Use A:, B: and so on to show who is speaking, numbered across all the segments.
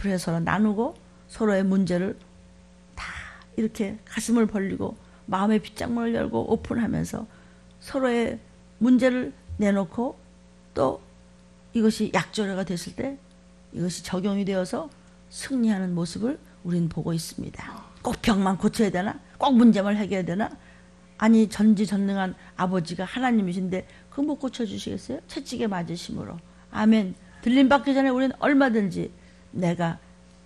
A: 그래서 서로 나누고 서로의 문제를 다 이렇게 가슴을 벌리고 마음의 빗장문을 열고 오픈하면서 서로의 문제를 내놓고 또 이것이 약조례가 됐을 때 이것이 적용이 되어서 승리하는 모습을 우리는 보고 있습니다. 꼭 병만 고쳐야 되나? 꼭 문제만 해결해야 되나? 아니 전지전능한 아버지가 하나님이신데 그거 못 고쳐주시겠어요? 채찍에 맞으심으로. 아멘. 들림받기 전에 우리는 얼마든지 내가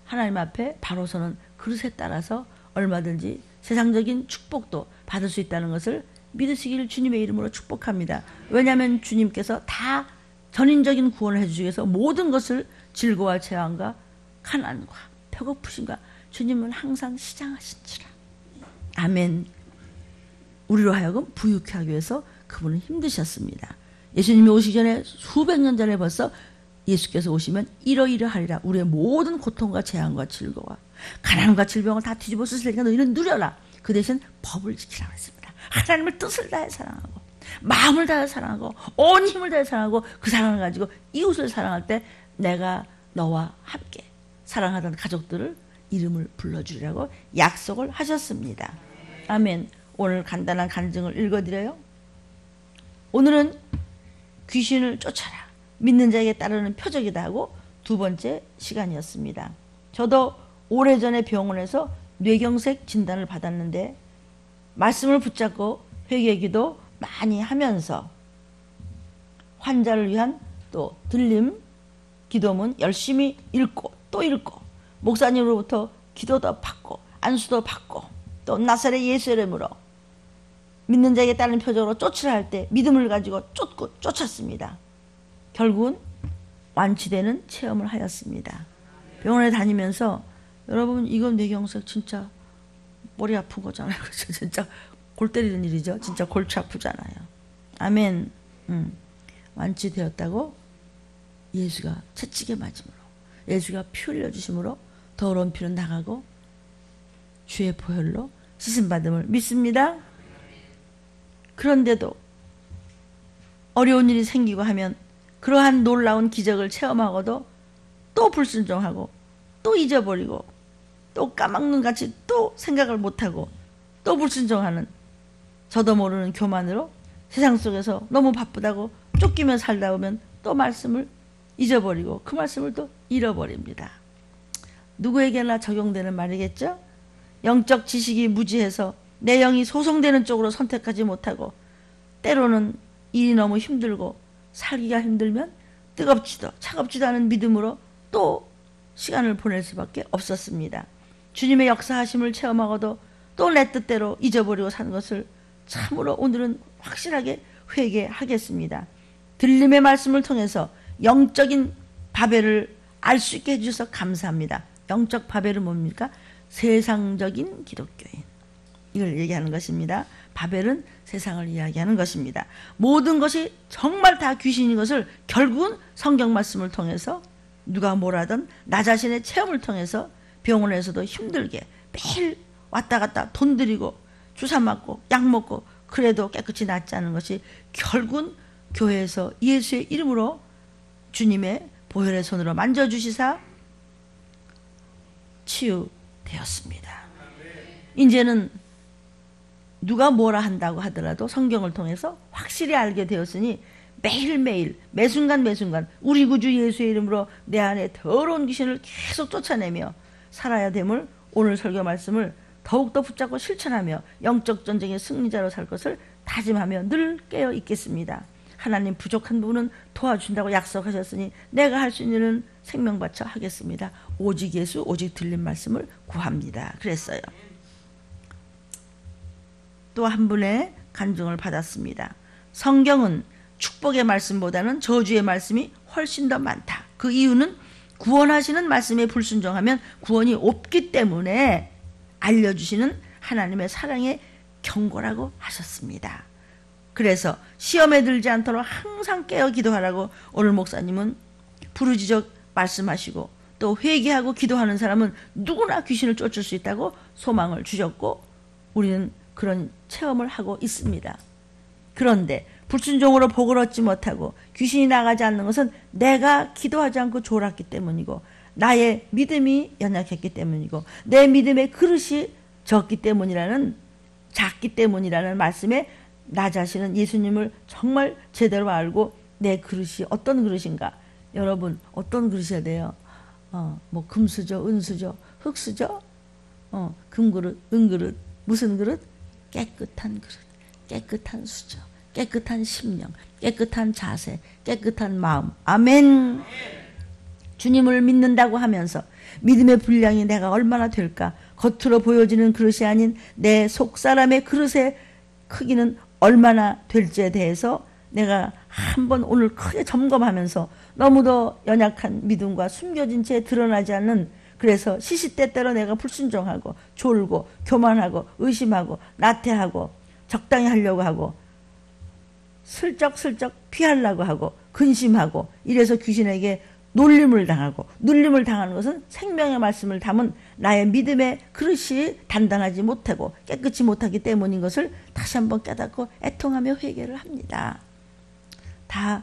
A: 하나님 앞에 바로 서는 그릇에 따라서 얼마든지 세상적인 축복도 받을 수 있다는 것을 믿으시기를 주님의 이름으로 축복합니다. 왜냐하면 주님께서 다 전인적인 구원을 해주시기 위해서 모든 것을 질고와 재앙과 가난과 배고프심과 주님은 항상 시장하신지라. 아멘. 우리로 하여금 부유케 하기 위해서 그분은 힘드셨습니다. 예수님이 오시기 전에 수백 년 전에 벌써 예수께서 오시면 이러이러하리라. 우리의 모든 고통과 재앙과 질고와 가난과 질병을 다 뒤집어 쓰시니까 너희는 누려라. 그 대신 법을 지키라고 했습니다. 하나님을 뜻을 다해 사랑하고 마음을 다해 사랑하고 온 힘을 다해 사랑하고 그 사랑을 가지고 이웃을 사랑할 때 내가 너와 함께 사랑하던 가족들을 이름을 불러주리라고 약속을 하셨습니다. 아멘. 오늘 간단한 간증을 읽어드려요. 오늘은 귀신을 쫓아라. 믿는 자에게 따르는 표적이다 하고 두 번째 시간이었습니다. 저도 오래전에 병원에서 뇌경색 진단을 받았는데 말씀을 붙잡고 회개기도 많이 하면서 환자를 위한 또 들림 기도문 열심히 읽고 또 읽고 목사님으로부터 기도도 받고 안수도 받고 또 나사렛 예수 이름으로 믿는 자에게 따르는 표적으로 쫓으라 할 때 믿음을 가지고 쫓았습니다. 결국은 완치되는 체험을 하였습니다. 병원에 다니면서 여러분 이건 뇌경색 진짜 머리 아픈 거잖아요. 그렇죠? 진짜 골 때리는 일이죠. 진짜 골치 아프잖아요. 아멘. 완치되었다고 예수가 채찍에 맞음으로 예수가 피 흘려주심으로 더러운 피는 나가고 주의 보혈로 씻음받음을 믿습니다. 그런데도 어려운 일이 생기고 하면 그러한 놀라운 기적을 체험하고도 또 불순종하고 또 잊어버리고 또 까막눈같이 또 생각을 못하고 또 불순종하는 저도 모르는 교만으로 세상 속에서 너무 바쁘다고 쫓기며 살다 보면 또 말씀을 잊어버리고 그 말씀을 또 잃어버립니다. 누구에게나 적용되는 말이겠죠? 영적 지식이 무지해서 내 영이 소송되는 쪽으로 선택하지 못하고 때로는 일이 너무 힘들고 살기가 힘들면 뜨겁지도 차갑지도 않은 믿음으로 또 시간을 보낼 수밖에 없었습니다. 주님의 역사하심을 체험하고도 또 내 뜻대로 잊어버리고 사는 것을 참으로 오늘은 확실하게 회개하겠습니다. 들림의 말씀을 통해서 영적인 바벨을 알 수 있게 해주셔서 감사합니다. 영적 바벨은 뭡니까? 세상적인 기독교인. 이걸 얘기하는 것입니다. 바벨은 세상을 이야기하는 것입니다. 모든 것이 정말 다 귀신인 것을 결국은 성경 말씀을 통해서 누가 뭐라든 나 자신의 체험을 통해서 병원에서도 힘들게 매일 왔다 갔다 돈 들이고 주사 맞고 약 먹고 그래도 깨끗이 낫지 않은 것이 결국은 교회에서 예수의 이름으로 주님의 보혈의 손으로 만져주시사 치유되었습니다. 이제는 누가 뭐라 한다고 하더라도 성경을 통해서 확실히 알게 되었으니 매일매일 매순간 우리 구주 예수의 이름으로 내 안에 더러운 귀신을 계속 쫓아내며 살아야 됨을 오늘 설교 말씀을 더욱더 붙잡고 실천하며 영적 전쟁의 승리자로 살 것을 다짐하며 늘 깨어 있겠습니다. 하나님 부족한 부분은 도와준다고 약속하셨으니 내가 할 수 있는 일은 생명 바쳐 하겠습니다. 오직 예수 오직 들린 말씀을 구합니다. 그랬어요. 또 한 분의 간증을 받았습니다. 성경은 축복의 말씀보다는 저주의 말씀이 훨씬 더 많다. 그 이유는 구원하시는 말씀에 불순종하면 구원이 없기 때문에 알려주시는 하나님의 사랑의 경고라고 하셨습니다. 그래서 시험에 들지 않도록 항상 깨어 기도하라고 오늘 목사님은 부르짖어 말씀하시고 또 회개하고 기도하는 사람은 누구나 귀신을 쫓을 수 있다고 소망을 주셨고 우리는 그런 체험을 하고 있습니다. 그런데 불순종으로 복을 얻지 못하고 귀신이 나가지 않는 것은 내가 기도하지 않고 졸았기 때문이고 나의 믿음이 연약했기 때문이고 내 믿음의 그릇이 작기 때문이라는 말씀에 나 자신은 예수님을 정말 제대로 알고 내 그릇이 어떤 그릇인가. 여러분 어떤 그릇이어야 돼요? 뭐 금수저, 은수저, 흙수저, 금그릇, 은그릇, 무슨 그릇? 깨끗한 그릇, 깨끗한 수저, 깨끗한 심령, 깨끗한 자세, 깨끗한 마음. 아멘. 주님을 믿는다고 하면서 믿음의 분량이 내가 얼마나 될까? 겉으로 보여지는 그릇이 아닌 내 속사람의 그릇의 크기는 얼마나 될지에 대해서 내가 한번 오늘 크게 점검하면서 너무도 연약한 믿음과 숨겨진 채 드러나지 않는, 그래서 시시때때로 내가 불순종하고 졸고 교만하고 의심하고 나태하고 적당히 하려고 하고 슬쩍슬쩍 피하려고 하고 근심하고 이래서 귀신에게 놀림을 당하고 눌림을 당하는 것은 생명의 말씀을 담은 나의 믿음의 그릇이 단단하지 못하고 깨끗이 못하기 때문인 것을 다시 한번 깨닫고 애통하며 회개를 합니다. 다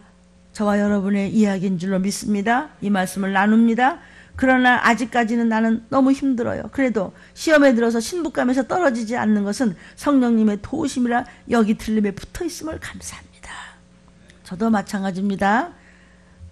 A: 저와 여러분의 이야기인 줄로 믿습니다. 이 말씀을 나눕니다. 그러나 아직까지는 나는 너무 힘들어요. 그래도 시험에 들어서 신부감에서 떨어지지 않는 것은 성령님의 도우심이라 여기 들림에 붙어있음을 감사합니다. 저도 마찬가지입니다.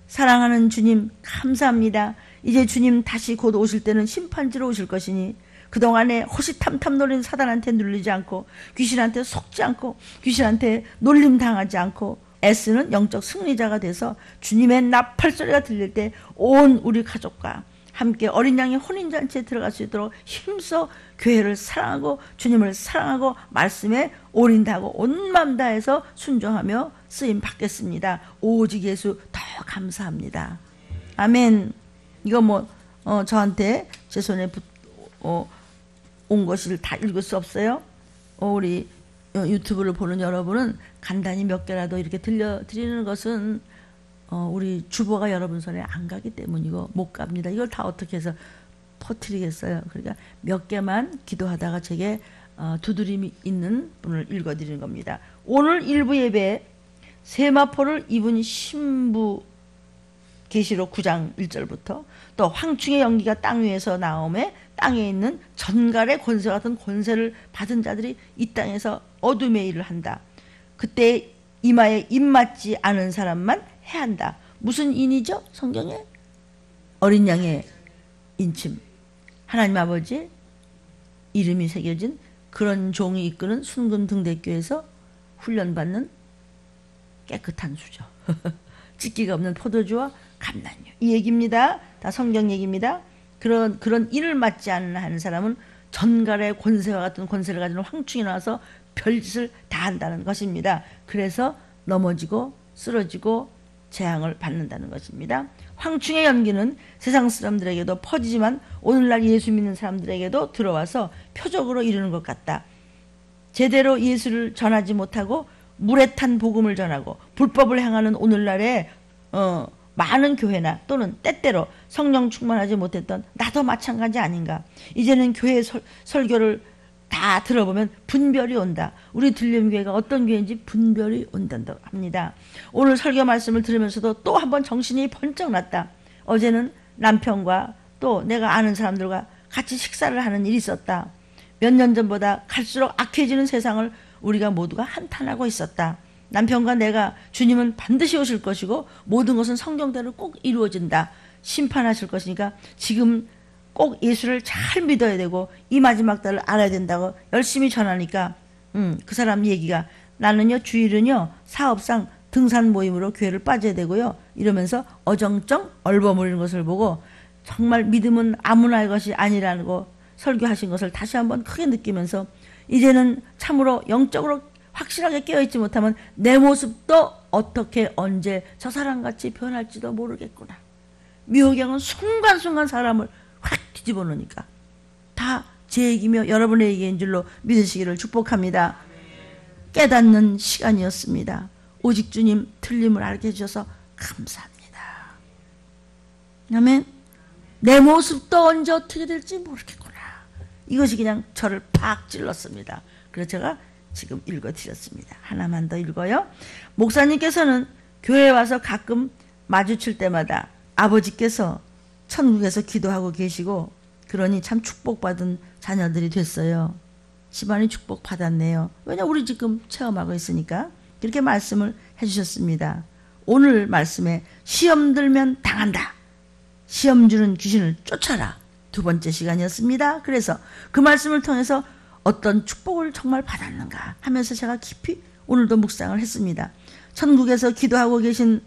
A: 사랑하는 주님 감사합니다. 이제 주님 다시 곧 오실 때는 심판지로 오실 것이니 그동안에 호시탐탐 노린 사단한테 눌리지 않고 귀신한테 속지 않고 귀신한테 놀림당하지 않고 애쓰는 영적 승리자가 돼서 주님의 나팔소리가 들릴 때 온 우리 가족과 함께 어린 양의 혼인잔치에 들어갈 수 있도록 힘써 교회를 사랑하고 주님을 사랑하고 말씀에 올인다고 온 마음 다해서 순종하며 쓰임 받겠습니다. 오직 예수 더 감사합니다. 아멘. 이거 저한테 제 손에 온 것을 다 읽을 수 없어요. 우리 유튜브를 보는 여러분은 간단히 몇 개라도 이렇게 들려드리는 것은 우리 주보가 여러분 손에 안 가기 때문이고 못 갑니다. 이걸 다 어떻게 해서 퍼뜨리겠어요. 그러니까 몇 개만 기도하다가 제게 두드림이 있는 분을 읽어드리는 겁니다. 오늘 일부 예배에 세마포를 입은 신부 계시록 9장 1절부터 또 황충의 연기가 땅 위에서 나오매 땅에 있는 전갈의 권세 같은 권세를 받은 자들이 이 땅에서 어둠의 일을 한다. 그때 이마에 입맞지 않은 사람만 해한다. 무슨 인이죠? 성경에 어린 양의 인침, 하나님 아버지 이름이 새겨진 그런 종이 이끄는 순금 등대교에서 훈련받는 깨끗한 수저 찢기가 없는 포도주와 감난유, 이 얘기입니다. 다 성경 얘기입니다. 그런 일을 맡지 않는 한 사람은 전갈의 권세와 같은 권세를 가지는 황충이 나와서 별짓을 다 한다는 것입니다. 그래서 넘어지고 쓰러지고 재앙을 받는다는 것입니다. 황충의 연기는 세상 사람들에게도 퍼지지만 오늘날 예수 믿는 사람들에게도 들어와서 표적으로 이루는 것 같다. 제대로 예수를 전하지 못하고 물에 탄 복음을 전하고 불법을 행하는 오늘날에 많은 교회나 또는 때때로 성령 충만하지 못했던 나도 마찬가지 아닌가. 이제는 교회 설교를 다 들어보면 분별이 온다. 우리 들림교회가 어떤 교회인지 분별이 온다고 합니다. 오늘 설교 말씀을 들으면서도 또 한 번 정신이 번쩍 났다. 어제는 남편과 또 내가 아는 사람들과 같이 식사를 하는 일이 있었다. 몇 년 전보다 갈수록 악해지는 세상을 우리가 모두가 한탄하고 있었다. 남편과 내가 주님은 반드시 오실 것이고 모든 것은 성경대로 꼭 이루어진다. 심판하실 것이니까 지금 꼭 예수를 잘 믿어야 되고 이 마지막 때를 알아야 된다고 열심히 전하니까 그 사람 얘기가 나는요 주일은요 사업상 등산 모임으로 교회를 빠져야 되고요 이러면서 어정쩡 얼버무리는 것을 보고 정말 믿음은 아무나의 것이 아니라고 설교하신 것을 다시 한번 크게 느끼면서 이제는 참으로 영적으로 확실하게 깨어있지 못하면 내 모습도 어떻게 언제 저 사람같이 변할지도 모르겠구나. 미호경은 순간순간 사람을 확 뒤집어 놓으니까 다 제 얘기며 여러분의 얘기인 줄로 믿으시기를 축복합니다. 깨닫는 시간이었습니다. 오직 주님 틀림을 알게 해주셔서 감사합니다. 아멘. 내 모습도 언제 어떻게 될지 모르겠구나. 이것이 그냥 저를 팍 찔렀습니다. 그래서 제가 지금 읽어드렸습니다. 하나만 더 읽어요. 목사님께서는 교회에 와서 가끔 마주칠 때마다 아버지께서 천국에서 기도하고 계시고 그러니 참 축복받은 자녀들이 됐어요. 집안이 축복받았네요. 왜냐 우리 지금 체험하고 있으니까 그렇게 말씀을 해주셨습니다. 오늘 말씀에 시험 들면 당한다. 시험 주는 귀신을 쫓아라. 두 번째 시간이었습니다. 그래서 그 말씀을 통해서 어떤 축복을 정말 받았는가 하면서 제가 깊이 오늘도 묵상을 했습니다. 천국에서 기도하고 계신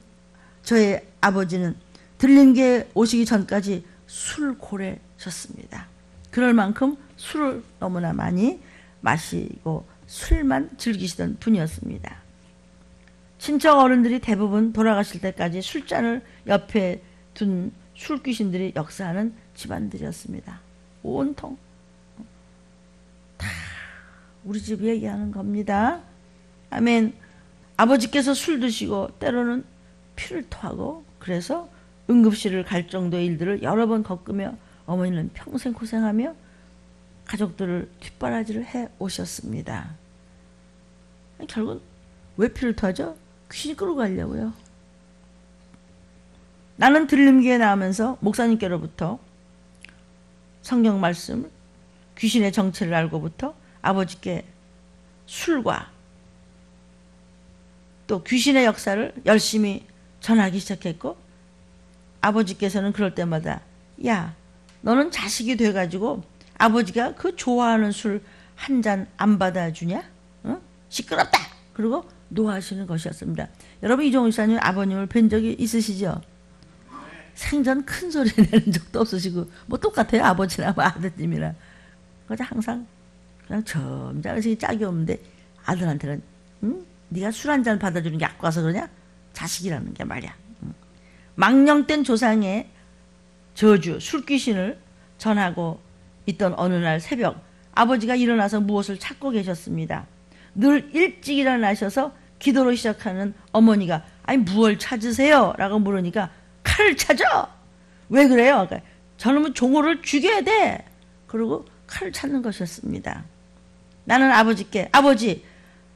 A: 저의 아버지는 들림교에 오시기 전까지 술고래셨습니다. 그럴 만큼 술을 너무나 많이 마시고 술만 즐기시던 분이었습니다. 친척 어른들이 대부분 돌아가실 때까지 술잔을 옆에 둔 술귀신들이 역사하는 집안들이었습니다. 온통 다 우리 집 얘기하는 겁니다. 아멘. 아버지께서 술 드시고 때로는 피를 토하고 그래서 응급실을 갈 정도의 일들을 여러 번 겪으며 어머니는 평생 고생하며 가족들을 뒷바라지를 해 오셨습니다. 결국 왜 피를 토하죠? 귀신이 끌고 가려고요. 나는 들림교에 나오면서 목사님께로부터 성경 말씀, 귀신의 정체를 알고부터 아버지께 술과 또 귀신의 역사를 열심히 전하기 시작했고 아버지께서는 그럴 때마다 야 너는 자식이 돼가지고 아버지가 그 좋아하는 술 한 잔 안 받아주냐? 어? 시끄럽다. 그리고 노하시는 것이었습니다. 여러분 이종훈 목사님 아버님을 뵌 적이 있으시죠? 생전 큰 소리 내는 적도 없으시고 뭐 똑같아요. 아버지나 뭐 아드님이나. 그래서 항상 그냥 점잖으시게 짝이 없는데 아들한테는 응? 네가 술 한 잔 받아주는 게 아까워서 그러냐? 자식이라는 게 말이야. 망령된 조상의 저주, 술귀신을 전하고 있던 어느 날 새벽 아버지가 일어나서 무엇을 찾고 계셨습니다. 늘 일찍 일어나셔서 기도로 시작하는 어머니가 아니 무엇을 찾으세요? 라고 물으니까 칼을 찾아! 왜 그래요? 그러니까 저놈은 종호를 죽여야 돼! 그리고 칼을 찾는 것이었습니다. 나는 아버지께 아버지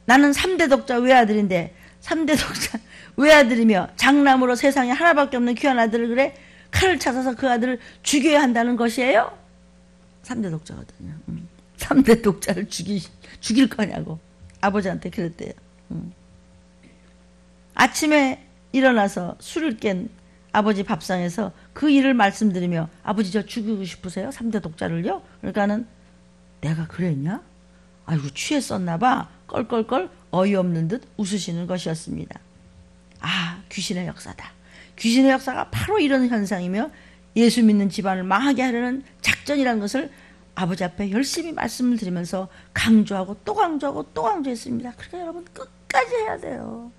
A: 나는 3대 독자 외아들인데 3대 독자 외아들이며 장남으로 세상에 하나밖에 없는 귀한 아들을 그래 칼을 찾아서 그 아들을 죽여야 한다는 것이에요? 3대 독자거든요. 3대 독자를 죽일 거냐고 아버지한테 그랬대요. 아침에 일어나서 술을 깬 아버지 밥상에서 그 일을 말씀드리며 아버지 저 죽이고 싶으세요? 3대 독자를요? 그러니까는 내가 그랬냐? 아이고 취했었나 봐. 껄껄껄 어이없는 듯 웃으시는 것이었습니다. 아 귀신의 역사다. 귀신의 역사가 바로 이런 현상이며 예수 믿는 집안을 망하게 하려는 작전이라는 것을 아버지 앞에 열심히 말씀을 드리면서 강조하고 또 강조하고 또 강조했습니다. 그러니까 여러분 끝까지 해야 돼요.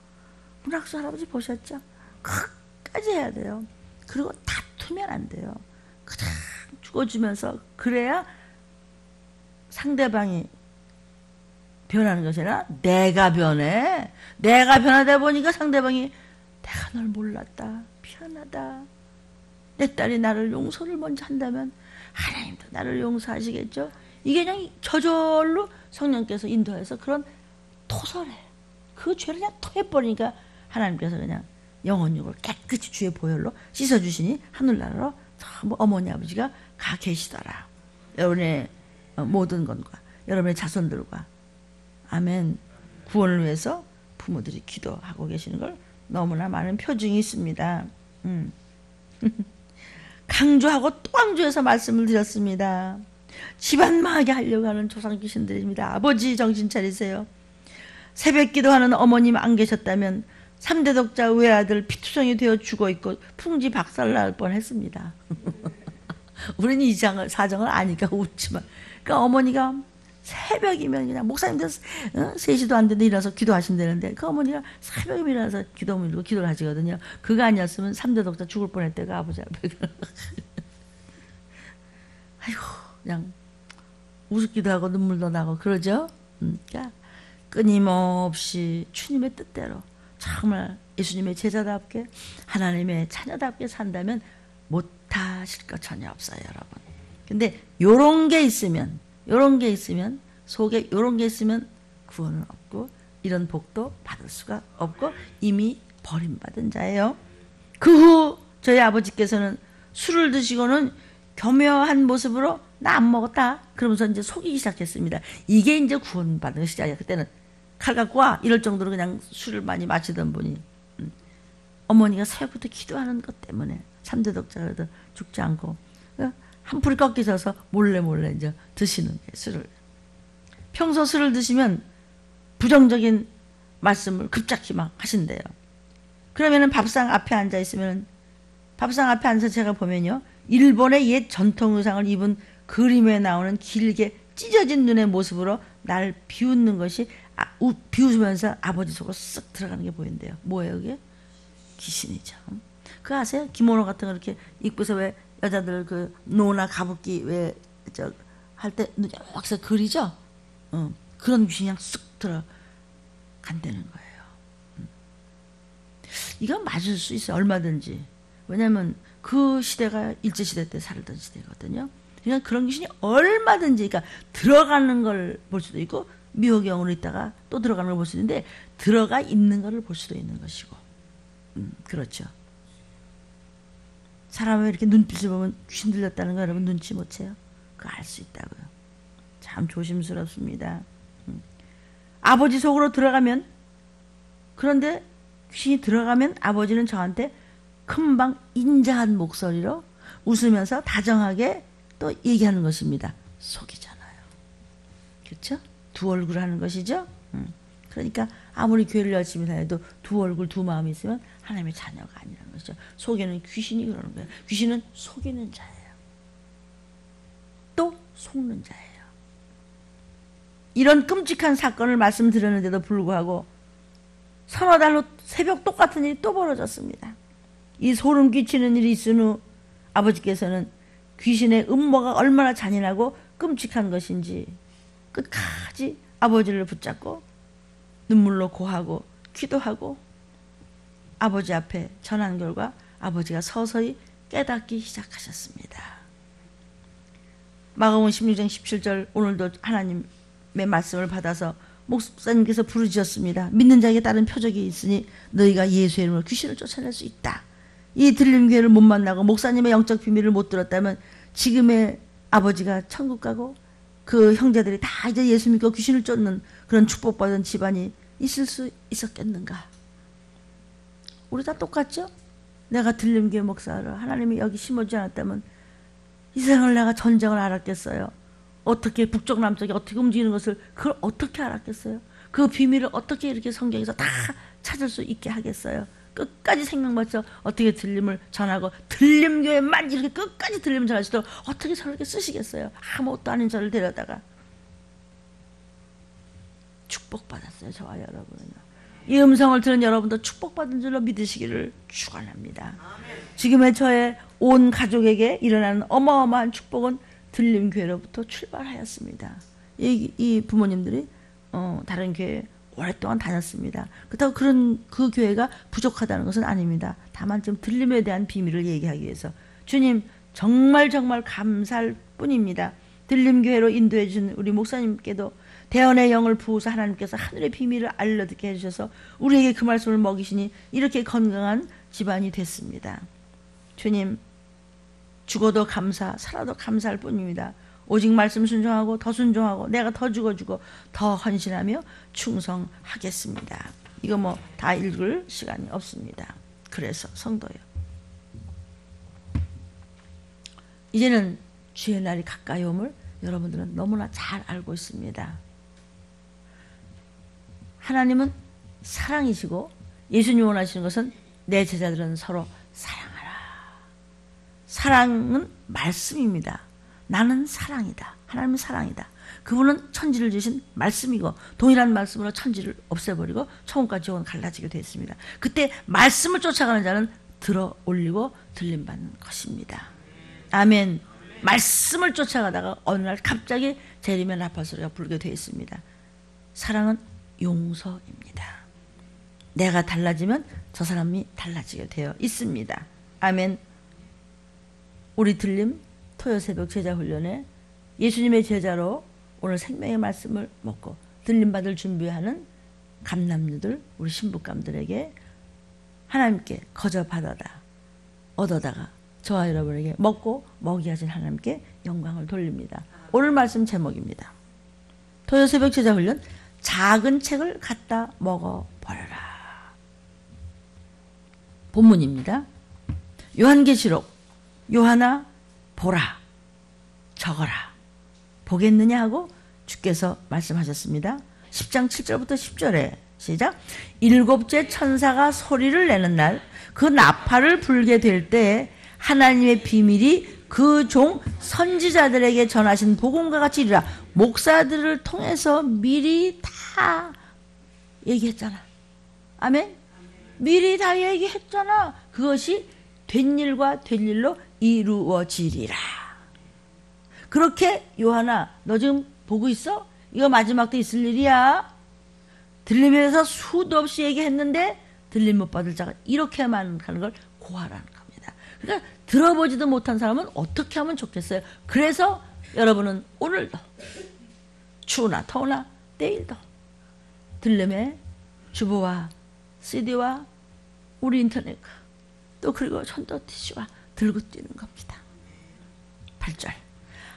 A: 문학수 할아버지 보셨죠? 끝까지 해야 돼요. 그리고 다투면 안 돼요. 그냥 죽어주면서 그래야 상대방이 변하는 것이 아니라 내가 변해. 내가 변하다 보니까 상대방이 내가 널 몰랐다. 미안하다. 내 딸이 나를 용서를 먼저 한다면 하나님도 나를 용서하시겠죠. 이게 그냥 저절로 성령께서 인도해서 그런 토설해. 그 죄를 그냥 토해버리니까 하나님께서 그냥 영혼육을 깨끗이 주의 보혈로 씻어주시니 하늘나라로 전부 어머니 아버지가 가 계시더라. 여러분의 모든 것과 여러분의 자손들과 아멘 구원을 위해서 부모들이 기도하고 계시는 걸 너무나 많은 표징이 있습니다. 강조하고 또 강조해서 말씀을 드렸습니다. 집안 망하게 하려고 하는 조상 귀신들입니다. 아버지 정신 차리세요. 새벽 기도하는 어머님 안 계셨다면 3대 독자 외아들 피투성이 되어 죽어있고 풍지 박살날 뻔했습니다. 우리는 이 사정을 아니까 웃지만 그러니까 어머니가 새벽이면 그냥 목사님들 3시도 안 되는데 일어나서 기도하신다는데 그 어머니가 새벽이면 일어나서 기도 밀고 기도를 하시거든요. 그거 아니었으면 3대 독자 죽을 뻔했대가 아버지 앞에. 아이고 그냥 우습기도 하고 눈물도 나고 그러죠. 그러니까 끊임없이 주님의 뜻대로 정말 예수님의 제자답게 하나님의 자녀답게 산다면 못하실 것 전혀 없어요 여러분. 근데 요런 게 있으면 속에 요런 게 있으면 구원은 없고 이런 복도 받을 수가 없고 이미 버림받은 자예요. 그 후 저희 아버지께서는 술을 드시고는 교묘한 모습으로 나 안 먹었다. 그러면서 이제 속이기 시작했습니다. 이게 이제 구원받은 시작이야. 그때는 칼 갖고 와 이럴 정도로 그냥 술을 많이 마시던 분이 어머니가 새벽부터 기도하는 것 때문에 3대 독자라도 죽지 않고 한풀이 꺾이셔서 몰래 이제 드시는 게 술을. 평소 술을 드시면 부정적인 말씀을 급작히 막 하신대요. 그러면은 밥상 앞에 앉아 있으면 밥상 앞에 앉아서 제가 보면요. 일본의 옛 전통 의상을 입은 그림에 나오는 길게 찢어진 눈의 모습으로 날 비웃는 것이 비웃으면서 아버지 속으로 쓱 들어가는 게 보인대요. 뭐예요 그게? 귀신이죠. 그거 아세요? 기모노 같은 거 이렇게 입고서 왜 여자들 그 노나 가부키 왜 저 할 때 여기서 그리죠? 그런 귀신이 그냥 쑥 들어간다는 거예요. 이건 맞을 수 있어요. 얼마든지. 왜냐하면 그 시대가 일제시대 때 살던 시대거든요. 그러니까 그런 귀신이 얼마든지 그러니까 들어가는 걸 볼 수도 있고 미호경으로 있다가 또 들어가는 걸 볼 수도 있는데 들어가 있는 걸 볼 수도 있는 것이고 그렇죠. 사람이 이렇게 눈빛을 보면 귀신 들렸다는 거 여러분 눈치 못 채요? 그거 알 수 있다고요. 참 조심스럽습니다. 아버지 속으로 들어가면 그런데 귀신이 들어가면 아버지는 저한테 금방 인자한 목소리로 웃으면서 다정하게 또 얘기하는 것입니다. 속이잖아요. 그렇죠? 두 얼굴 하는 것이죠. 그러니까 아무리 교회를 열심히 다녀도 두 얼굴 두 마음이 있으면 하나님의 자녀가 아니라는 것이죠. 속에는 귀신이 그러는 거예요. 귀신은 속이는 자예요. 또 속는 자예요. 이런 끔찍한 사건을 말씀드렸는데도 불구하고 서너 달로 새벽 똑같은 일이 또 벌어졌습니다. 이 소름 끼치는 일이 있은 후 아버지께서는 귀신의 음모가 얼마나 잔인하고 끔찍한 것인지 끝까지 아버지를 붙잡고 눈물로 고하고 기도하고 아버지 앞에 전한 결과 아버지가 서서히 깨닫기 시작하셨습니다. 마가복음 16장 17절 오늘도 하나님의 말씀을 받아서 목사님께서 부르짖었습니다. 믿는 자에게 따른 표적이 있으니 너희가 예수의 이름으로 귀신을 쫓아낼 수 있다. 이 들림교회를 못 만나고 목사님의 영적 비밀을 못 들었다면 지금의 아버지가 천국 가고 그 형제들이 다 이제 예수 믿고 귀신을 쫓는 그런 축복받은 집안이 있을 수 있었겠는가? 우리 다 똑같죠? 내가 들림교회 목사를 하나님이 여기 심어주지 않았다면 이 세상을 내가 전쟁을 알았겠어요? 어떻게 북쪽 남쪽이 어떻게 움직이는 것을 그걸 어떻게 알았겠어요? 그 비밀을 어떻게 이렇게 성경에서 다 찾을 수 있게 하겠어요? 끝까지 생명 바쳐 어떻게 들림을 전하고 들림교회만 이렇게 끝까지 들림을 전할 수 있도록 어떻게 저렇게 쓰시겠어요? 아무것도 아닌 저를 데려다가 축복받았어요. 저와 여러분은요. 이 음성을 들은 여러분도 축복받은 줄로 믿으시기를 축원합니다. 지금의 저의 온 가족에게 일어나는 어마어마한 축복은 들림교회로부터 출발하였습니다. 이 부모님들이 다른 교회 오랫동안 다녔습니다. 그렇다고 그 교회가 부족하다는 것은 아닙니다. 다만 좀 들림에 대한 비밀을 얘기하기 위해서 주님 정말 감사할 뿐입니다. 들림교회로 인도해 준 우리 목사님께도 대언의 영을 부어서 하나님께서 하늘의 비밀을 알려듣게 해주셔서 우리에게 그 말씀을 먹이시니 이렇게 건강한 집안이 됐습니다. 주님 죽어도 감사, 살아도 감사할 뿐입니다. 오직 말씀 순종하고 더 순종하고 내가 더 죽어주고 더 헌신하며 충성하겠습니다. 이거 뭐 다 읽을 시간이 없습니다. 그래서 성도요. 이제는 주의 날이 가까이 옴을 여러분들은 너무나 잘 알고 있습니다. 하나님은 사랑이시고 예수님 원하시는 것은 내 제자들은 서로 사랑하라. 사랑은 말씀입니다. 나는 사랑이다. 하나님은 사랑이다. 그분은 천지를 주신 말씀이고 동일한 말씀으로 천지를 없애버리고 천국과 지옥은 갈라지게 되었습니다. 그때 말씀을 쫓아가는 자는 들어 올리고 들림받는 것입니다. 아멘. 말씀을 쫓아가다가 어느 날 갑자기 재림의 나팔 소리가 불게 되어 있습니다. 사랑은 용서입니다. 내가 달라지면 저 사람이 달라지게 되어 있습니다. 아멘. 우리 들림 토요 새벽 제자 훈련에 예수님의 제자로 오늘 생명의 말씀을 먹고 들림받을 준비하는 감남류들 우리 신부감들에게 하나님께 거저 받아다 얻어다가 저와 여러분에게 먹고 먹이 하신 하나님께 영광을 돌립니다. 오늘 말씀 제목입니다. 토요 새벽 제자 훈련, 작은 책을 갖다 먹어버려라. 본문입니다. 요한계시록, 요한아 보라, 적어라. 보겠느냐 하고 주께서 말씀하셨습니다. 10장 7절부터 10절에 시작. 일곱째 천사가 소리를 내는 날, 그 나팔을 불게 될 때에 하나님의 비밀이 그 종 선지자들에게 전하신 복음과 같이 이르라. 목사들을 통해서 미리 다 얘기했잖아. 아멘? 미리 다 얘기했잖아. 그것이 된 일과 될 일로 이루어지리라. 그렇게 요한아, 너 지금 보고 있어? 이거 마지막 때 있을 일이야. 들리면서 수도 없이 얘기했는데 들림 못 받을 자가 이렇게만 하는 걸 고하라는 겁니다. 그러니까 들어보지도 못한 사람은 어떻게 하면 좋겠어요? 그래서 여러분은 오늘도 추우나 더우나 내일도 들림의 주보와 CD와 우리 인터넷 또 그리고 전도 티슈와 들고 뛰는 겁니다. 8절.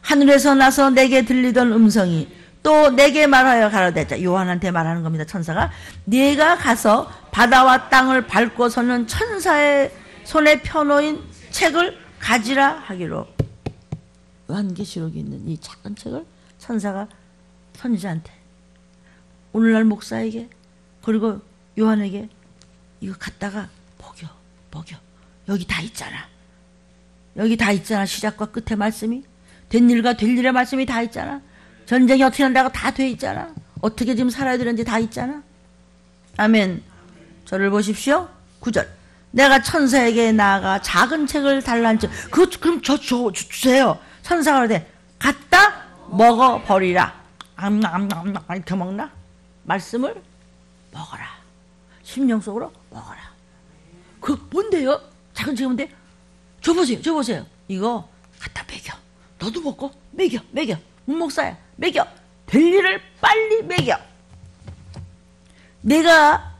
A: 하늘에서 나서 내게 들리던 음성이 또 내게 말하여 가로되, 요한한테 말하는 겁니다. 천사가 네가 가서 바다와 땅을 밟고 서는 천사의 손에 펴놓인 책을 가지라 하기로. 요한계시록에 있는 이 작은 책을 천사가 선지자한테, 오늘날 목사에게 그리고 요한에게 이거 갖다가 먹여. 여기 다 있잖아. 여기 다 있잖아. 시작과 끝의 말씀이, 된 일과 될 일의 말씀이 다 있잖아. 전쟁이 어떻게 한다고 다 돼 있잖아. 어떻게 지금 살아야 되는지 다 있잖아. 아멘. 저를 보십시오. 9절. 내가 천사에게 나아가 작은 책을 달라는 즉, 그럼 주세요. 천사가 그러대, 갖다 먹어버리라. 이렇게 먹나? 말씀을 먹어라. 심령 속으로 먹어라. 그 뭔데요? 작은 책이 뭔데? 줘보세요. 이거 갖다 먹여. 너도 먹고 먹여. 목사야, 먹여. 될 일을 빨리 먹여. 내가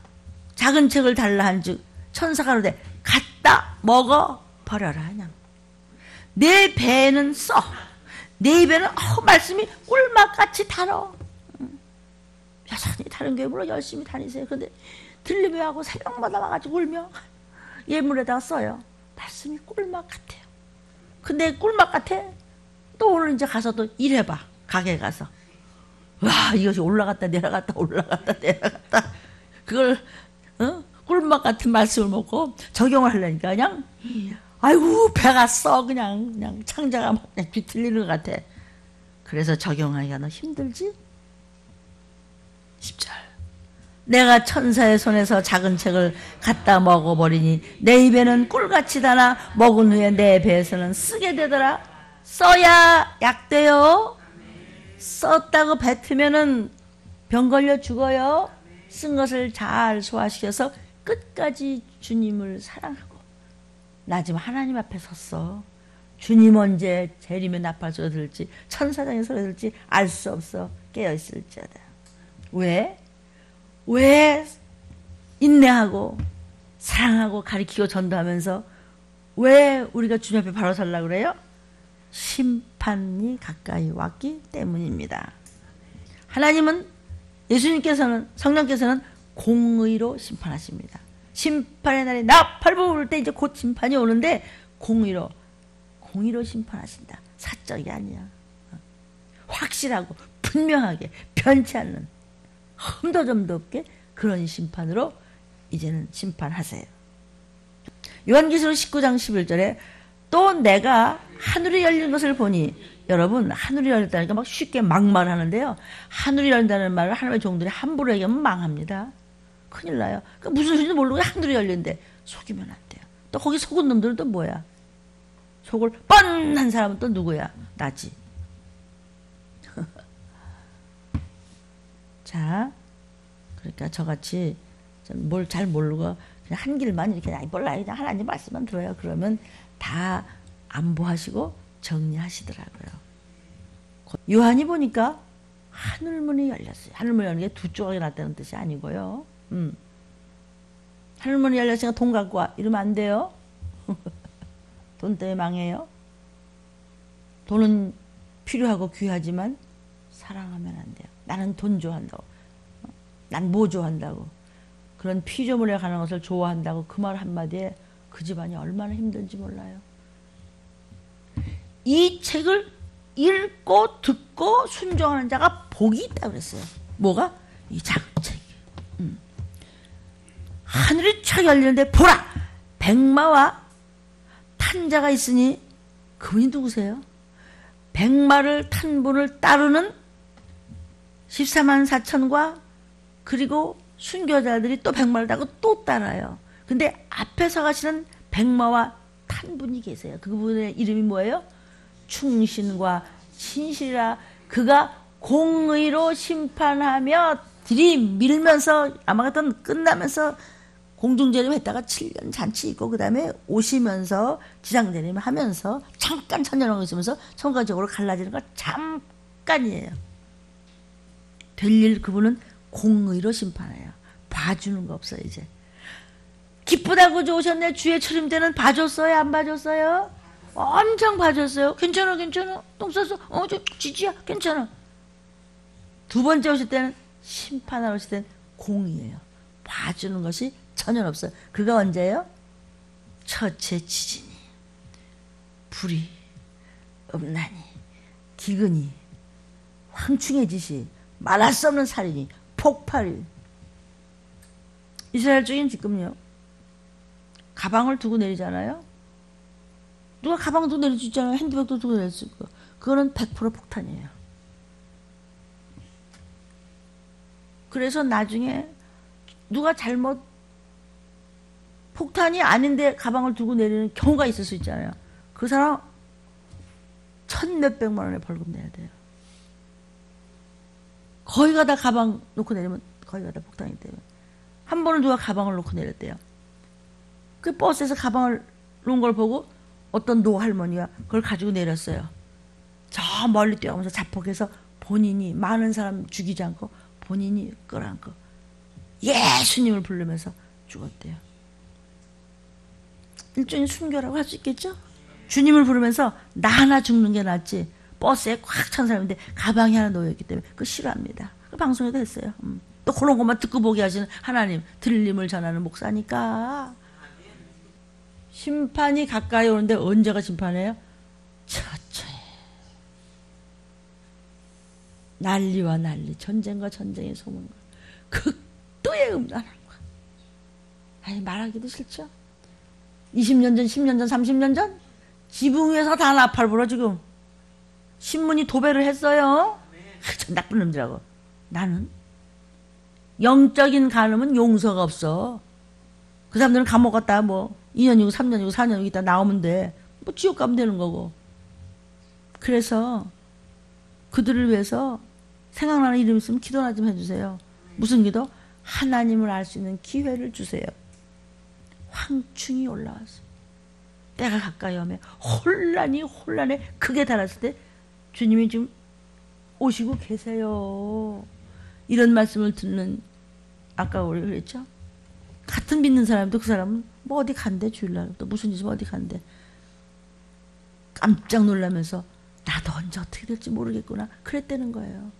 A: 작은 책을 달라 한즉 천사가 그러되 갖다 먹어버려라. 그냥 내 배에는 써. 내 입에는 말씀이 꿀맛같이 달어. 여전히 다른 교회로 열심히 다니세요. 그런데 들리며하고 새벽마다 와가지고 울며 예물에다가 써요. 말씀이 꿀맛 같아요. 근데 꿀맛 같아? 또 오늘 이제 가서 또 일해봐. 가게 가서. 와, 이것이 올라갔다 내려갔다 그걸 꿀맛 같은 말씀을 먹고 적용을 하려니까 그냥 아이고 배가 써. 그냥 창자가 막 비틀리는 것 같아. 그래서 적용하기가 너무 힘들지? 10절. 내가 천사의 손에서 작은 책을 갖다 먹어버리니 내 입에는 꿀같이 달아 먹은 후에 내 배에서는 쓰게 되더라. 써야 약돼요. 썼다고 뱉으면은 병 걸려 죽어요. 쓴 것을 잘 소화시켜서 끝까지 주님을 사랑하고. 나 지금 하나님 앞에 섰어. 주님 언제 재림의 나팔 소리 들을지, 천사장의 소리 들을지 알 수 없어. 깨어있을지어다. 왜 인내하고 사랑하고 가리키고 전도하면서 왜 우리가 주님 앞에 바로 서려고 그래요? 심판이 가까이 왔기 때문입니다. 하나님은, 예수님께서는, 성령께서는 공의로 심판하십니다. 심판의 날에 나팔 부을 때 이제 곧 심판이 오는데 공의로 심판하신다. 사적이 아니야. 확실하고 분명하게 변치 않는, 흠도 점도 없게 그런 심판으로 이제는 심판하세요. 요한계시록 19장 11절에 또 내가 하늘이 열린 것을 보니, 여러분 하늘이 열렸다니까 막 쉽게 막말하는데요. 하늘이 열린다는 말을 하나님의 종들이 함부로 얘기하면 망합니다. 큰일 나요. 그러니까 무슨 소리인지 모르고 하늘이 열린대. 속이면 안 돼요. 또 거기 속은 놈들은 또 뭐야? 속을 뻔한 사람은 또 누구야? 나지. 자, 그러니까 저같이 뭘 잘 모르고 그냥 한 길만 이렇게 몰라 그냥 하나님 말씀만 들어요. 그러면 다 안보하시고 정리하시더라고요. 요한이 보니까 하늘문이 열렸어요. 하늘문이 열린 게 두 조각이 났다는 뜻이 아니고요. 하늘문이 열렸으니까 돈 갖고 와 이러면 안 돼요. 돈 때문에 망해요. 돈은 필요하고 귀하지만 사랑하면 안 돼요. 나는 돈 좋아한다고. 난 뭐 좋아한다고. 그런 피조물에 가는 것을 좋아한다고 그 말 한마디에 그 집안이 얼마나 힘든지 몰라요. 이 책을 읽고 듣고 순종하는 자가 복이 있다고 그랬어요. 뭐가? 이 작은 책이. 하늘이 촥 열리는데 보라! 백마와 탄 자가 있으니 그분이 누구세요? 백마를 탄 분을 따르는 14만 4천과 그리고 순교자들이 또 백마를 타고 또 따라요. 근데 앞에 서 가시는 백마와 탄 분이 계세요. 그분의 이름이 뭐예요? 충신과 신실이라. 그가 공의로 심판하며 들이밀면서 아마겟돈 끝나면서 공중재림 했다가 7년 잔치 있고 그 다음에 오시면서 지상재림 하면서 잠깐 천년왕국 있으면서 천가적으로 갈라지는 거 잠깐이에요. 될 일 그분은 공의로 심판해요. 봐주는 거 없어요. 이제 기쁘다고 좋으셨네. 주의 출임 때는 봐줬어요? 안 봐줬어요? 엄청 봐줬어요. 괜찮아 괜찮아. 똥 쌌어. 저 지지야 괜찮아. 두 번째 오실 때는 심판하러 오실 때는 공의예요. 봐주는 것이 전혀 없어요. 그가 언제예요? 처체 지진이, 불이, 음란이, 기근이, 황충의 짓이, 말할 수 없는 살인이, 폭발이. 이스라엘 쪽엔 지금요 가방을 두고 내리잖아요. 누가 가방 두고 내릴 수 있잖아요. 핸드백도 두고 내릴 수 있고. 그거는 100% 폭탄이에요. 그래서 나중에 누가 잘못 폭탄이 아닌데 가방을 두고 내리는 경우가 있을 수 있잖아요. 그 사람 1,몇백만 원의 벌금 내야 돼요. 거의 가다 가방 놓고 내리면 거의 가다 폭탄이 돼요. 한 번은 누가 가방을 놓고 내렸대요. 그 버스에서 가방을 놓은 걸 보고 어떤 노할머니가 그걸 가지고 내렸어요. 저 멀리 뛰어가면서 자폭해서 본인이 많은 사람 죽이지 않고 본인이 끌어안고 예수님을 부르면서 죽었대요. 일종의 순교라고 할 수 있겠죠? 주님을 부르면서 나 하나 죽는 게 낫지. 버스에 꽉 찬 사람인데 가방이 하나 놓여있기 때문에 그거 싫어합니다. 그 방송에도 했어요. 또 그런 것만 듣고 보게 하시는 하나님, 들림을 전하는 목사니까. 심판이 가까이 오는데 언제가 심판해요? 처처해. 난리와 난리, 전쟁과 전쟁의 소문과 극도의 음란한 것. 아니 말하기도 싫죠. 20년 전, 10년 전, 30년 전 지붕 위에서 다 나팔 불어 지금. 신문이 도배를 했어요. 참 나쁜 놈들하고. 나는 영적인 간음은 용서가 없어. 그 사람들은 감옥 갔다 뭐 2년이고 3년이고 4년이고 있다 나오면 돼. 뭐 지옥 가면 되는 거고. 그래서 그들을 위해서 생각나는 이름 있으면 기도나 좀 해주세요. 무슨 기도? 하나님을 알 수 있는 기회를 주세요. 황충이 올라왔어. 때가 가까이 오면 혼란에 크게 달았을 때 주님이 지금 오시고 계세요. 이런 말씀을 듣는, 아까 우리 그랬죠? 같은 믿는 사람도 그 사람은 뭐 어디 간대, 주일날 또 무슨 일이면 어디 간대. 깜짝 놀라면서 나도 언제 어떻게 될지 모르겠구나 그랬다는 거예요.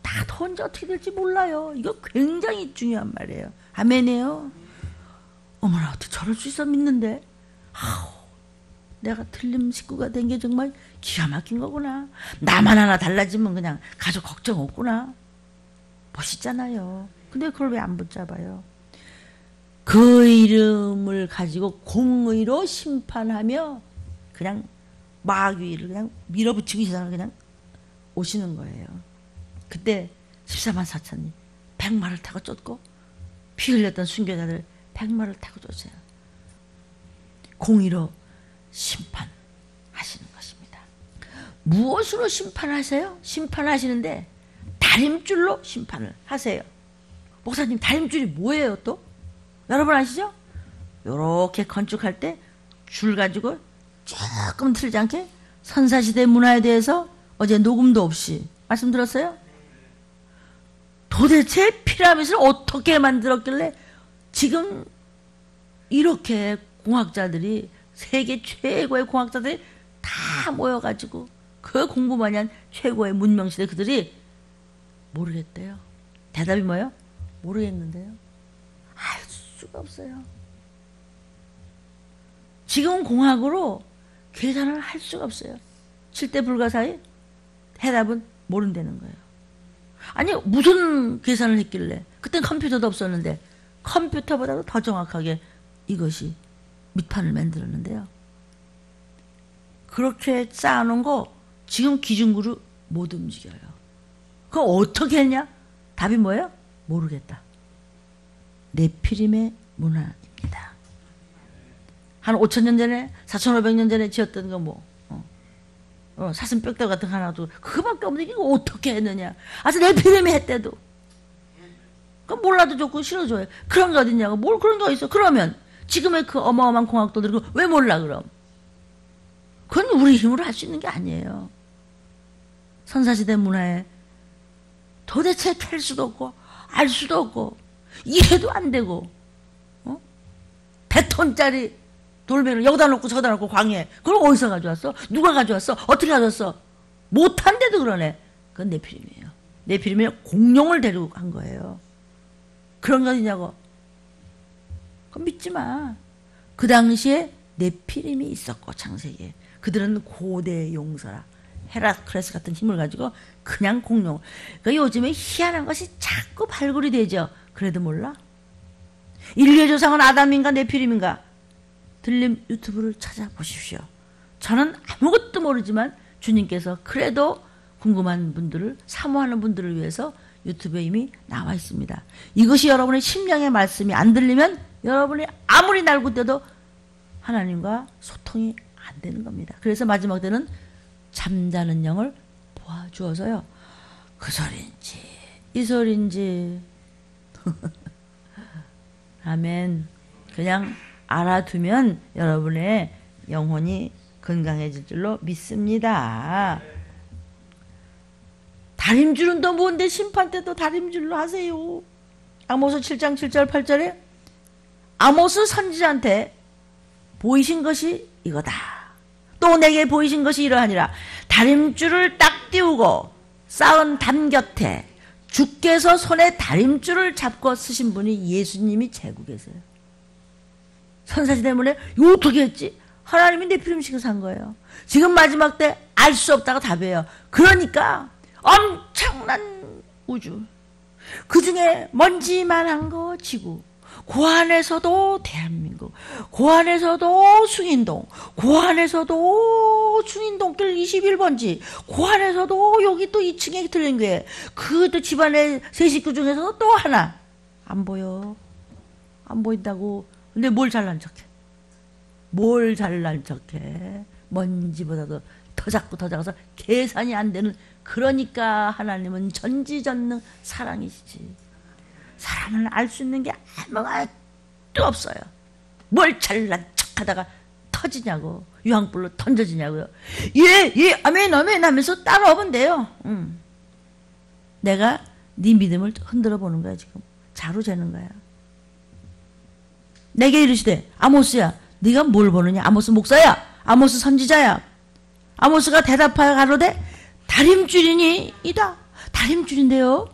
A: 나도 언제 어떻게 될지 몰라요. 이거 굉장히 중요한 말이에요. 아멘이에요. 어머나 어떻게 저럴 수 있어 믿는데. 아우, 내가 틀림 식구가 된 게 정말 기가 막힌 거구나. 나만 하나 달라지면 그냥 가족 걱정 없구나. 멋있잖아요. 근데 그걸 왜 안 붙잡아요? 그 이름을 가지고 공의로 심판하며 그냥 마귀를 그냥 밀어붙이고 이 세상을 그냥 오시는 거예요. 그때 14만 4천이 백마를 타고 쫓고 피 흘렸던 순교자들 백마를 타고 쫓아요. 공의로 심판하시는 것입니다. 무엇으로 심판하세요? 심판하시는데 다림줄로 심판을 하세요. 목사님 다림줄이 뭐예요 또? 여러분 아시죠? 요렇게 건축할 때 줄 가지고 조금 틀지 않게 선사시대 문화에 대해서 어제 녹음도 없이 말씀 들었어요? 도대체 피라밋을 어떻게 만들었길래 지금 이렇게 공학자들이 세계 최고의 공학자들이 다 모여가지고 그 공부만이 한 최고의 문명시대 그들이 모르겠대요. 대답이 뭐예요? 모르겠는데요. 알 수가 없어요. 지금 공학으로 계산을 할 수가 없어요. 7대 불가사의 해답은 모른다는 거예요. 아니 무슨 계산을 했길래, 그땐 컴퓨터도 없었는데 컴퓨터보다도 더 정확하게 이것이 밑판을 만들었는데요. 그렇게 쌓아놓은 거 지금 기준구로 못 움직여요. 그거 어떻게 했냐? 답이 뭐예요? 모르겠다. 네피림의 문화입니다. 한 5,000년 전에 4,500년 전에 지었던 거 뭐 사슴 뼈대 같은 거 하나 도 그거밖에 없는데 이거 어떻게 했느냐. 아주 네피림이 했대도 그럼 몰라도 좋고 싫어줘요. 그런 게 어딨냐고. 뭘 그런 게 있어. 그러면 지금의 그 어마어마한 공학도들이 왜 몰라 그럼. 그건 우리 힘으로 할 수 있는 게 아니에요. 선사시대 문화에 도대체 캘 수도 없고 알 수도 없고 이해도 안 되고 100톤짜리 돌멩이를 여기다 놓고 저기다 놓고 광해. 그걸 어디서 가져왔어? 누가 가져왔어? 어떻게 가져왔어? 못한데도 그러네. 그건 네피림이에요. 네피림이 공룡을 데리고 간 거예요. 그런 거 어디냐고. 그건 믿지 마. 그 당시에 네피림이 있었고 창세기에. 그들은 고대 용사라. 헤라클레스 같은 힘을 가지고 그냥 공룡. 그러니까 요즘에 희한한 것이 자꾸 발굴이 되죠. 그래도 몰라? 인류의 조상은 아담인가 네피림인가? 들림 유튜브를 찾아보십시오. 저는 아무것도 모르지만 주님께서 그래도 궁금한 분들을, 사모하는 분들을 위해서 유튜브에 이미 나와 있습니다. 이것이 여러분의 심령의 말씀이 안 들리면 여러분이 아무리 날고대도 하나님과 소통이 안 되는 겁니다. 그래서 마지막 때는 잠자는 영을 보아주어서요. 그 소리인지 이 소리인지 아멘. 그냥 알아두면 여러분의 영혼이 건강해질 줄로 믿습니다. 다림줄은 또 뭔데 심판 때도 다림줄로 하세요. 아모스 7장 7절 8절에 아모스 선지자한테 보이신 것이 이거다. 또 내게 보이신 것이 이러하니라. 다림줄을 딱 띄우고 쌓은 담 곁에 주께서 손에 다림줄을 잡고 쓰신 분이 예수님이 제국에서요. 선사시대 때문에 어떻게 했지? 하나님이 네피림식을 산 거예요. 지금 마지막 때 알 수 없다가 답이에요. 그러니까 엄청난 우주, 그 중에 먼지만한 거 지구, 그 안에서도 대한민국, 그 안에서도 숭인동, 그 안에서도 숭인동길 21번지, 그 안에서도 여기 또 2층에 들린 게, 그것도 집안의 세 식구 중에서 또 하나 안 보여. 안 보인다고. 근데 뭘 잘난 척해? 뭘 잘난 척해? 먼지보다도 더 작고 더 작아서 계산이 안 되는. 그러니까 하나님은 전지전능 사랑이시지. 사람은 알 수 있는 게 아무것도 없어요. 뭘 잘난 척하다가 터지냐고. 유황불로 던져지냐고요. 예, 아멘, 아멘 하면서 따라오면 돼요. 내가 네 믿음을 흔들어 보는 거야 지금. 자루 재는 거야. 내게 이르시되 아모스야 네가 뭘 보느냐. 아모스 목사야. 아모스 선지자야. 아모스가 대답하여 가로되 다림줄이니 이다. 다림줄인데요.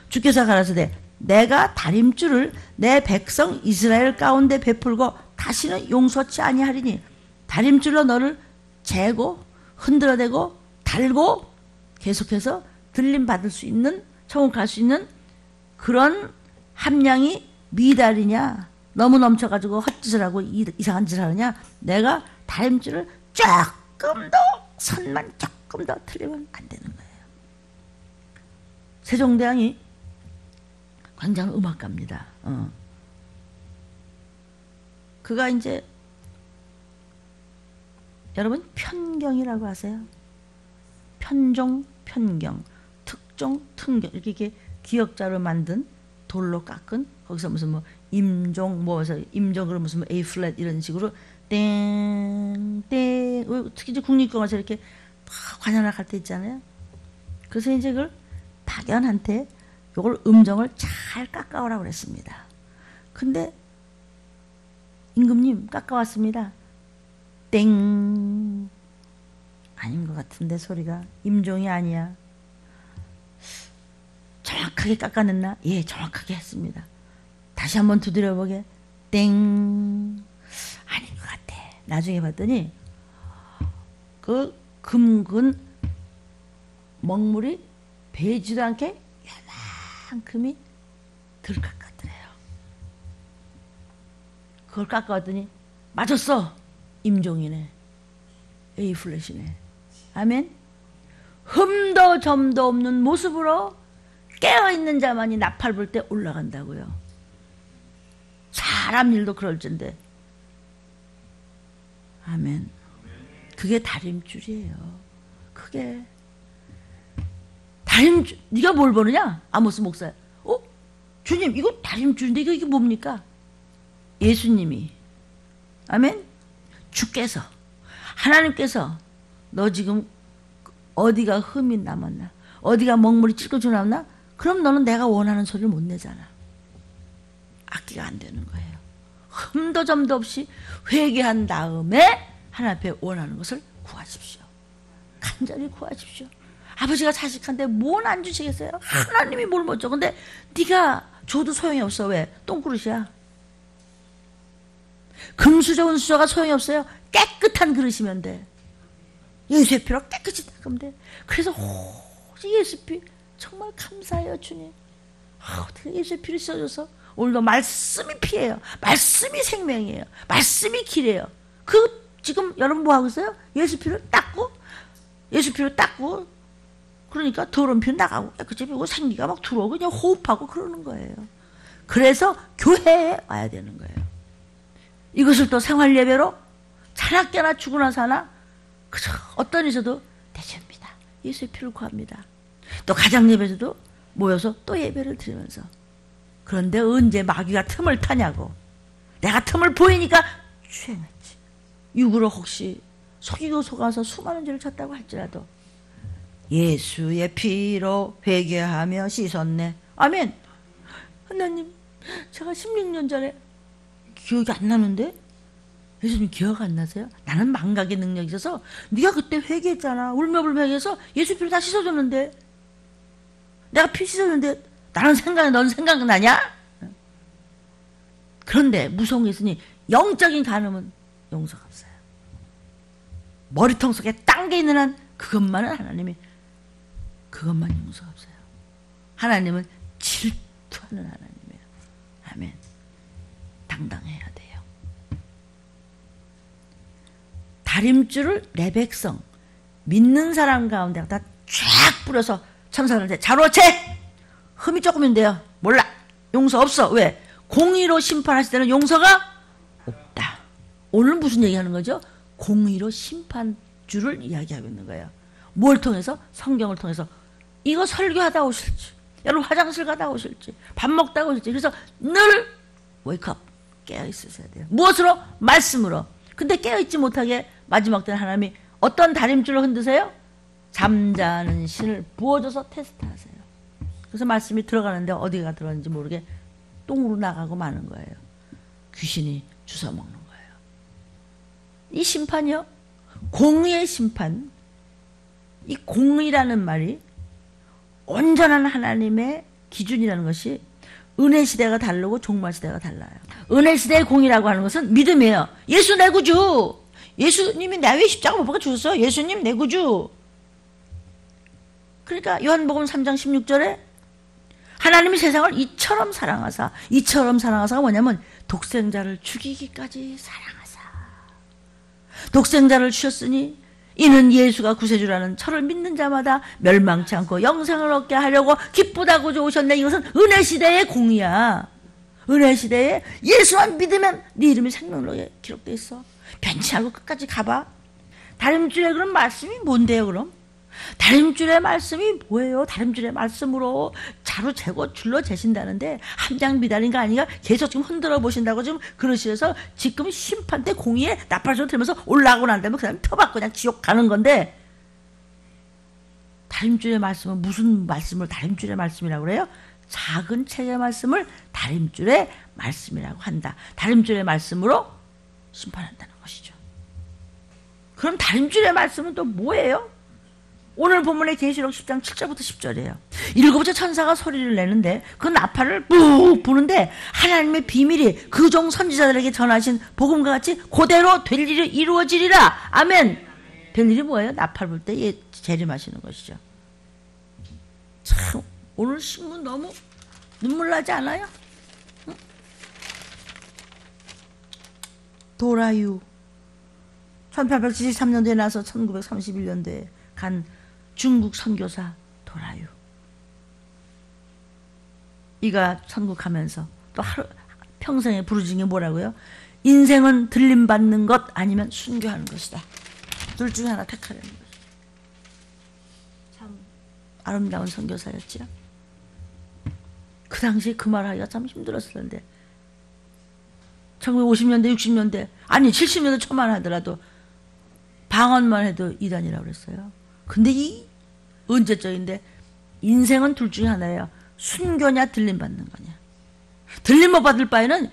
A: 주께서 가라사대 내가 다림줄을 내 백성 이스라엘 가운데 베풀고 다시는 용서치 아니하리니 다림줄로 너를 재고 흔들어대고 달고 계속해서 들림 받을 수 있는, 천국 갈 수 있는 그런 함량이 미달이냐. 너무 넘쳐가지고 헛짓을 하고 이상한 짓을 하느냐. 내가 다림줄을 조금 더, 선만 조금 더 틀리면 안 되는 거예요. 세종대왕이 굉장히 음악가입니다. 그가 이제 여러분 편경이라고 하세요. 편종, 편경, 특종, 특경 이렇게 기역자로 만든 돌로 깎은 거기서 무슨 뭐 임종 뭐서 임종으로 무슨 뭐 A 플랫 이런 식으로 땡땡 특히 이제 국립공원에서 이렇게 관현악 할 때 있잖아요. 그래서 이제 그걸 박연한테 요걸 음정을 잘 깎아오라고 그랬습니다. 근데 임금님 깎아왔습니다. 땡. 아닌 것 같은데 소리가. 임종이 아니야. 정확하게 깎아냈나? 예, 정확하게 했습니다. 다시 한번 두드려보게. 땡. 아닌 것 같아. 나중에 봤더니 그 금근 먹물이 배지도 않게 요만큼이 덜 깎았더래요. 그걸 깎아왔더니 맞았어. 임종이네. A 플랫이네. 아멘. 흠도 점도 없는 모습으로 깨어있는 자만이 나팔 불 때 올라간다고요. 사람 일도 그럴진데. 아멘. 그게 다림줄이에요. 그게 다림줄. 네가 뭘 보느냐? 아모스 목사야. 주님 이거 다림줄인데 이게 뭡니까? 예수님이. 아멘. 주께서 하나님께서 너 지금 어디가 흠이 남았나? 어디가 먹물이 찔거져 남나? 그럼 너는 내가 원하는 소리를 못 내잖아. 악기가 안 되는 거예요. 흠도 점도 없이 회개한 다음에 하나님 앞에 원하는 것을 구하십시오. 간절히 구하십시오. 아버지가 자식한테 뭘 안 주시겠어요? 하나님이 뭘 못 줘. 근데 네가 줘도 소용이 없어. 왜? 똥그릇이야. 금수저 은수저가 소용이 없어요. 깨끗한 그릇이면 돼. 예수의 피로 깨끗이 닦으면 돼. 그래서 오직 예수 피 정말 감사해요 주님. 어떻게 예수의 피를 씻어줘서 오늘도 말씀이 피예요. 말씀이 생명이에요. 말씀이 길이에요. 지금 여러분 뭐 하고 있어요? 예수 피를 닦고 예수 피를 닦고 그러니까 더러운 피 나가고 깨끗이 피고 생기가 막 들어오고 그냥 호흡하고 그러는 거예요. 그래서 교회에 와야 되는 거예요. 이것을 또 생활 예배로 자나깨나 죽으나 사나 그저 어떤 일에서도 대접합니다. 예수의 피를 구합니다. 또 가정 예배에서도 모여서 또 예배를 드리면서. 그런데 언제 마귀가 틈을 타냐고. 내가 틈을 보이니까 주행했지. 육으로 혹시 속이고 속아서 수많은 죄를 졌다고 할지라도 예수의 피로 회개하며 씻었네. 아멘. 하나님 제가 16년 전에 기억이 안 나는데 예수님 기억 안 나세요? 나는 망각의 능력이 있어서 네가 그때 회개했잖아. 울며불며 회개해서 예수 피로 다 씻어줬는데 내가 피 씻었는데 나는 생각나 넌 생각나냐? 그런데 무서운 게 있으니 영적인 간음은 용서가 없어요. 머리통 속에 딴 게 있는 한 그것만은 하나님이 그것만 용서가 없어요. 하나님은 질투하는 하나님이에요. 아멘. 당당해야 돼요. 다림줄을 내 백성 믿는 사람 가운데 다 쫙 뿌려서 천사들한테 자루어채 흠이 조금인데요. 몰라. 용서 없어. 왜? 공의로 심판하실 때는 용서가 없다. 오늘 무슨 얘기하는 거죠? 공의로 심판줄을 이야기하고 있는 거예요. 뭘 통해서? 성경을 통해서. 이거 설교하다 오실지 여러분 화장실 가다 오실지 밥 먹다 오실지 그래서 늘 웨이크업 깨어 있으셔야 돼요. 무엇으로? 말씀으로. 근데 깨어있지 못하게 마지막 때는 하나님이 어떤 다림줄을 흔드세요? 잠자는 신을 부어줘서 테스트하세요. 그래서 말씀이 들어가는데 어디가 들어가는지 모르게 똥으로 나가고 마는 거예요. 귀신이 주워 먹는 거예요. 이 심판이요. 공의의 심판. 이 공의라는 말이 온전한 하나님의 기준이라는 것이 은혜 시대가 다르고 종말 시대가 달라요. 은혜 시대의 공의라고 하는 것은 믿음이에요. 예수 내 구주. 예수님이 나 위해 십자가 못 박아 주셨어요. 예수님 내 구주. 그러니까 요한복음 3장 16절에 하나님이 세상을 이처럼 사랑하사가 뭐냐면 독생자를 죽이기까지 사랑하사. 독생자를 주셨으니 이는 예수가 구세주라는 저를 믿는 자마다 멸망치 않고 영생을 얻게 하려고 기쁘다고 오셨네. 이것은 은혜 시대의 공이야. 은혜 시대에 예수만 믿으면 네 이름이 생명록에 기록되어 있어. 변치 않고 끝까지 가봐. 다림줄에 그런 말씀이 뭔데요 그럼? 다림줄의 말씀이 뭐예요? 다림줄의 말씀으로 자루 재고 줄로 재신다는데 함장 미달인가 아닌가 계속 지금 흔들어 보신다고 지금 그러시면서 지금 심판 때 공의에 나팔소리 들으면서 올라가고 난 다음에 그 다음에 터받고 그냥 지옥 가는 건데 다림줄의 말씀은 무슨 말씀을 다림줄의 말씀이라고 그래요? 작은 책의 말씀을 다림줄의 말씀이라고 한다. 다림줄의 말씀으로 심판한다는 것이죠. 그럼 다른 줄의 말씀은 또 뭐예요? 오늘 본문의 계시록 10장 7절부터 10절이에요. 일곱째 천사가 소리를 내는데 그 나팔을 푹 부는데 하나님의 비밀이 그 종 선지자들에게 전하신 복음과 같이 그대로 될 일이 이루어지리라. 아멘. 될 일이 뭐예요? 나팔 불 때 재림하시는 것이죠. 참 오늘 신문 너무 눈물 나지 않아요? 응? 도라유 1873년도에 나서 1931년도에 간 중국 선교사 도라유. 이가 천국 가면서 또 하루 평생의 부르짖은 게 뭐라고요? 인생은 들림받는 것 아니면 순교하는 것이다. 둘 중에 하나 택하려는 것이다. 참 아름다운 선교사였죠. 그 당시에 그 말하기가 참 힘들었을 텐데 1950년대 60년대 아니 70년대 초만 하더라도 방언만 해도 이단이라고 그랬어요. 근데 이 언제적인데 인생은 둘 중에 하나예요. 순교냐 들림 받는 거냐. 들림 못 받을 바에는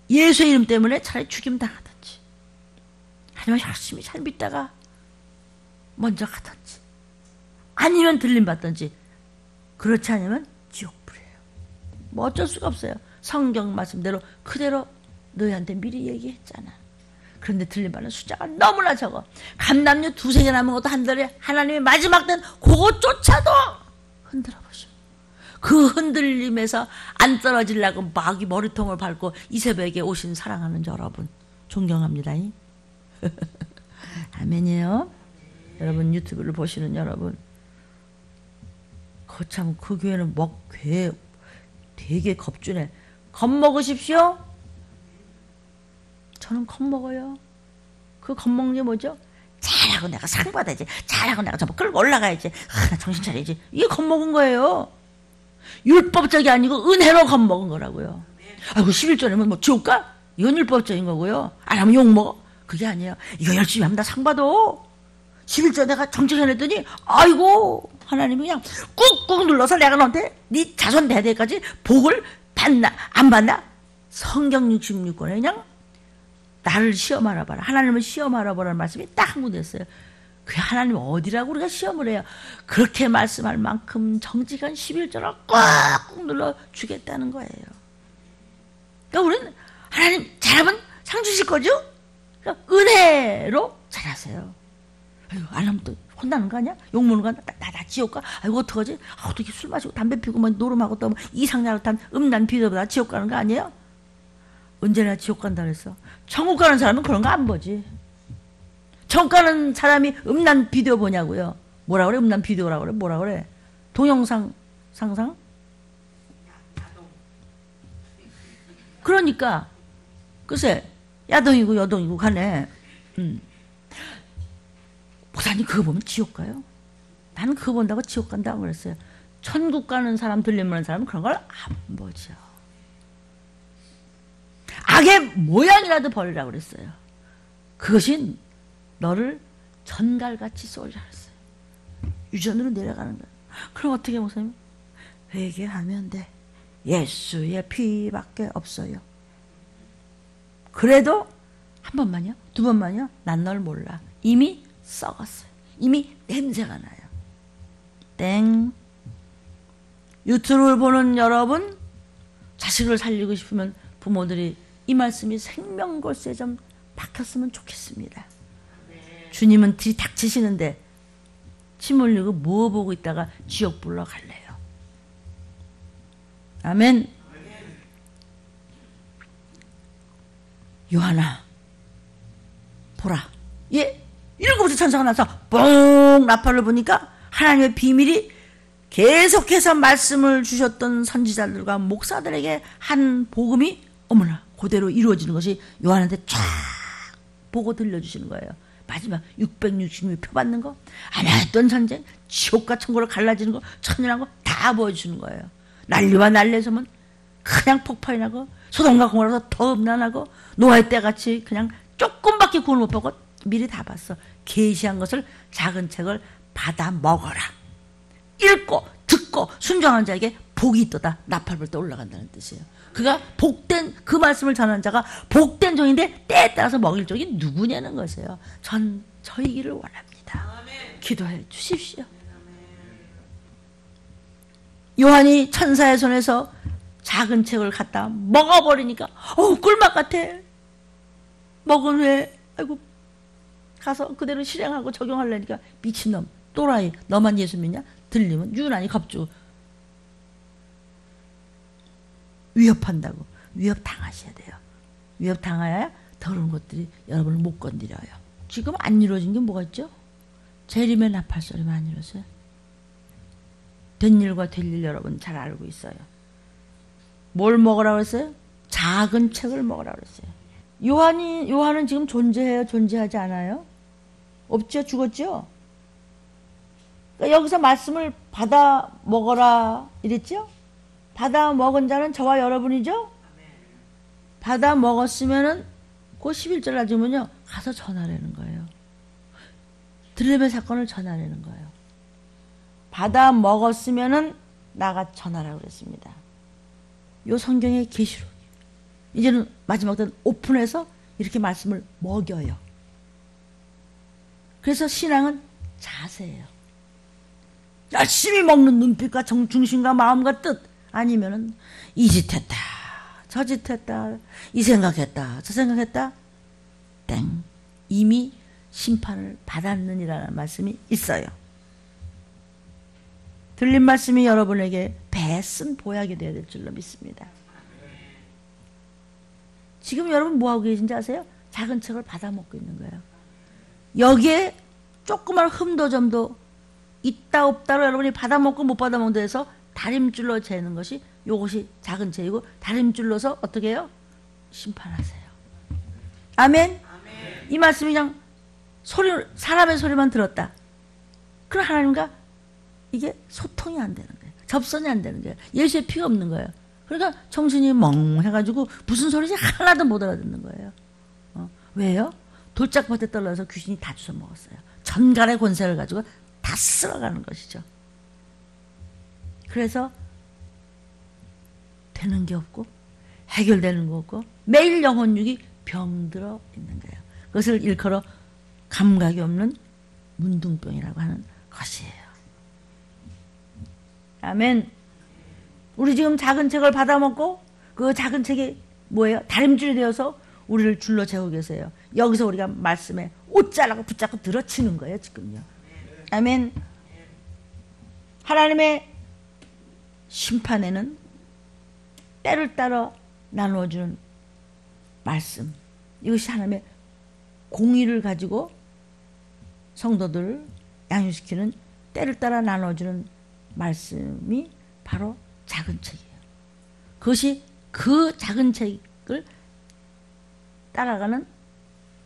A: 예수의 이름 때문에 차라리 죽임 당하든지 아니면 열심히 잘 믿다가 먼저 가든지 아니면 들림 받든지 그렇지 않으면 지옥불이에요. 뭐 어쩔 수가 없어요. 성경 말씀대로 그대로 너희한테 미리 얘기했잖아. 그런데 들림 받는 숫자가 너무나 적어. 감남류 두세 개 남은 것도 한 달에 하나님의 마지막 땐 그것조차도 흔들어 보시오. 그 흔들림에서 안 떨어지려고 마귀 머리통을 밟고 이 새벽에 오신 사랑하는 여러분 존경합니다. 아멘이에요. 여러분 유튜브를 보시는 여러분 거참 그 교회는 괴 되게 겁주네. 겁먹으십시오. 저는 겁먹어요. 그 겁먹는 게 뭐죠? 잘하고 내가 상 받아야지. 잘하고 내가 저 끌고 올라가야지. 나 정신 차려야지. 이게 겁먹은 거예요. 율법적이 아니고 은혜로 겁먹은 거라고요. 아이고 11조라면 뭐 지옥 가? 이건 율법적인 거고요. 안 하면 욕먹어. 그게 아니에요. 이거 열심히 하면 나 상 받아. 11조 내가 정직해냈더니 아이고 하나님이 그냥 꾹꾹 눌러서 내가 너한테 네 자손 대대까지 복을 받나 안 받나? 성경 66권에 그냥 나를 시험하라 봐라. 하나님을 시험하라 보라는 말씀이 딱 한 군데 있어요. 그 하나님 어디라고 우리가 시험을 해요. 그렇게 말씀할 만큼 정직한 11조를 꽉 눌러 주겠다는 거예요. 그러니까 우리는 하나님 잘하면 상 주실 거죠? 그러니까 은혜로 잘하세요. 아이고, 안 하면 또 혼나는 거 아니야? 욕먹는 거 아니야? 나 지옥 가? 아이고 어떡하지? 어떻게 술 마시고 담배 피고 뭐 노름하고 또 이상야릇한 음란 비도보다 지옥 가는 거 아니에요? 언제나 지옥 간다 그랬어. 천국 가는 사람은 그런 거 안 보지. 천국 가는 사람이 음란 비디오 보냐고요. 뭐라 그래? 음란 비디오라고 그래? 뭐라 그래? 동영상 상상? 그러니까 글쎄 야동이고 여동이고 가네. 목사님 그거 보면 지옥 가요? 나는 그거 본다고 지옥 간다고 그랬어요. 천국 가는 사람 들리는 사람은 그런 걸 안 보죠. 악의 모양이라도 버리라고 그랬어요. 그것이 너를 전갈같이 쏠리라 그랬어요. 유전으로 내려가는 거예요. 그럼 어떻게 목사님? 회개하면 돼. 예수의 피밖에 없어요. 그래도 한 번만요? 두 번만요? 난 널 몰라. 이미 썩었어요. 이미 냄새가 나요. 땡. 유튜브를 보는 여러분 자식을 살리고 싶으면 부모들이 이 말씀이 생명골수에 좀 박혔으면 좋겠습니다. 주님은 들이닥치시는데 침 흘리고 뭐 보고 있다가 지옥 불러 갈래요. 아멘. 요한아 보라. 예, 일곱째 천사가 나서 뽕 나팔을 보니까 하나님의 비밀이 계속해서 말씀을 주셨던 선지자들과 목사들에게 한 복음이 어머나 그대로 이루어지는 것이 요한한테 쫙 보고 들려주시는 거예요. 마지막 666이 표받는 거, 안 했던 전쟁, 지옥과 천국을 갈라지는 거, 천연한 거 다 보여주는 거예요. 난리와 난리에서면 그냥 폭발이 나고 소돔과 고모라서 더 음란하고 노아의 때같이 그냥 조금밖에 구원 못 보고 미리 다 봤어. 계시한 것을 작은 책을 받아 먹어라. 읽고 듣고 순종하는 자에게 복이 있도다. 나팔불 때 올라간다는 뜻이에요. 그가 복된 그 말씀을 전하는 자가 복된 종인데 때에 따라서 먹일 종이 누구냐는 것이에요. 전 저이기를 원합니다. 기도해 주십시오. 요한이 천사의 손에서 작은 책을 갖다 먹어버리니까 꿀맛 같아. 먹은 후에 아이고 가서 그대로 실행하고 적용하려니까 미친놈 또라이 너만 예수 믿냐? 들리면 유난히 겁주고 위협한다고. 위협 당하셔야 돼요. 위협 당해야 더러운 것들이 여러분을 못 건드려요. 지금 안 이루어진 게 뭐가 있죠? 재림의 나팔 소리만 안 이루어져요. 된 일과 될 일 여러분 잘 알고 있어요. 뭘 먹으라고 했어요? 작은 책을 먹으라고 했어요. 요한은 지금 존재해요? 존재하지 않아요? 없죠? 죽었죠? 그러니까 여기서 말씀을 받아 먹어라 이랬죠? 받아 먹은 자는 저와 여러분이죠? 받아 먹었으면은 그 11절 나중은요 가서 전하라는 거예요. 들림의 사건을 전하라는 거예요. 받아 먹었으면은 나가 전하라고 그랬습니다. 요 성경의 계시록 이제는 마지막 때는 오픈해서 이렇게 말씀을 먹여요. 그래서 신앙은 자세예요. 열심히 먹는 눈빛과 중심과 마음과 뜻 아니면은 이 짓 했다 저 짓 했다 이 생각했다 저 생각했다 땡 이미 심판을 받았느니라는 말씀이 있어요. 들린 말씀이 여러분에게 배 쓴 보약이 되어야 될 줄로 믿습니다. 지금 여러분 뭐하고 계신지 아세요? 작은 책을 받아먹고 있는 거예요. 여기에 조그만 흠도 점도 있다 없다로 여러분이 받아먹고 못 받아먹는 데서 다림줄로 재는 것이 요것이 작은 책이고 다림줄로서 어떻게 해요? 심판하세요. 아멘? 이 말씀이 그냥 사람의 소리만 들었다. 그럼 하나님과 이게 소통이 안 되는 거예요. 접선이 안 되는 거예요. 예수의 피가 없는 거예요. 그러니까 정신이 멍해가지고 무슨 소리인지 하나도 못 알아듣는 거예요. 왜요? 돌짝밭에 떨어져서 귀신이 다 주워 먹었어요. 전갈의 권세를 가지고 다 쓸어가는 것이죠. 그래서 되는 게 없고 해결되는 거 없고 매일 영혼육이 병들어 있는 거예요. 그것을 일컬어 감각이 없는 문둥병이라고 하는 것이에요. 아멘. 우리 지금 작은 책을 받아먹고 그 작은 책이 뭐예요? 다림줄이 되어서 우리를 줄로 재우고 계세요. 여기서 우리가 말씀에 옷자라고 붙잡고 들어치는 거예요. 지금요. 아멘. 하나님의 심판에는 때를 따라 나누어주는 말씀, 이것이 하나님의 공의를 가지고 성도들을 양육시키는 때를 따라 나눠주는 말씀이 바로 작은 책이에요. 그것이 그 작은 책을 따라가는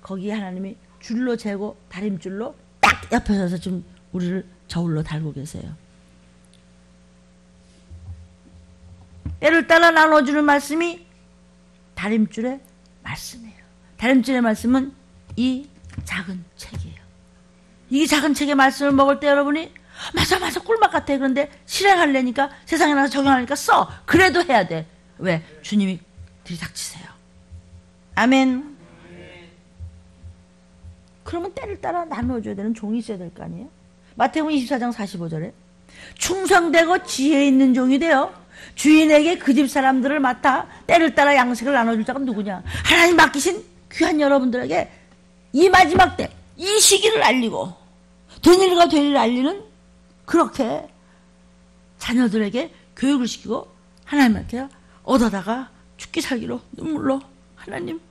A: 거기에 하나님이 줄로 재고 다림줄로 딱 옆에 서서 지금 우리를 저울로 달고 계세요. 때를 따라 나눠주는 말씀이 다림줄의 말씀이에요. 다림줄의 말씀은 이 작은 책이에요. 이 작은 책의 말씀을 먹을 때 여러분이 맞아 꿀맛 같아. 그런데 실행하려니까 세상에 나서 적용하니까 써. 그래도 해야 돼. 왜? 주님이 들이닥치세요. 아멘. 그러면 때를 따라 나누어줘야 되는 종이 있어야 될 거 아니에요? 마태복음 24장 45절에 충성되고 지혜 있는 종이 되어 주인에게 그 집 사람들을 맡아 때를 따라 양식을 나눠줄 자가 누구냐? 하나님 맡기신 귀한 여러분들에게 이 마지막 때 이 시기를 알리고 된 일과 될 일을 알리는 그렇게 자녀들에게 교육을 시키고 하나님께 얻어다가 죽기 살기로 눈물로 하나님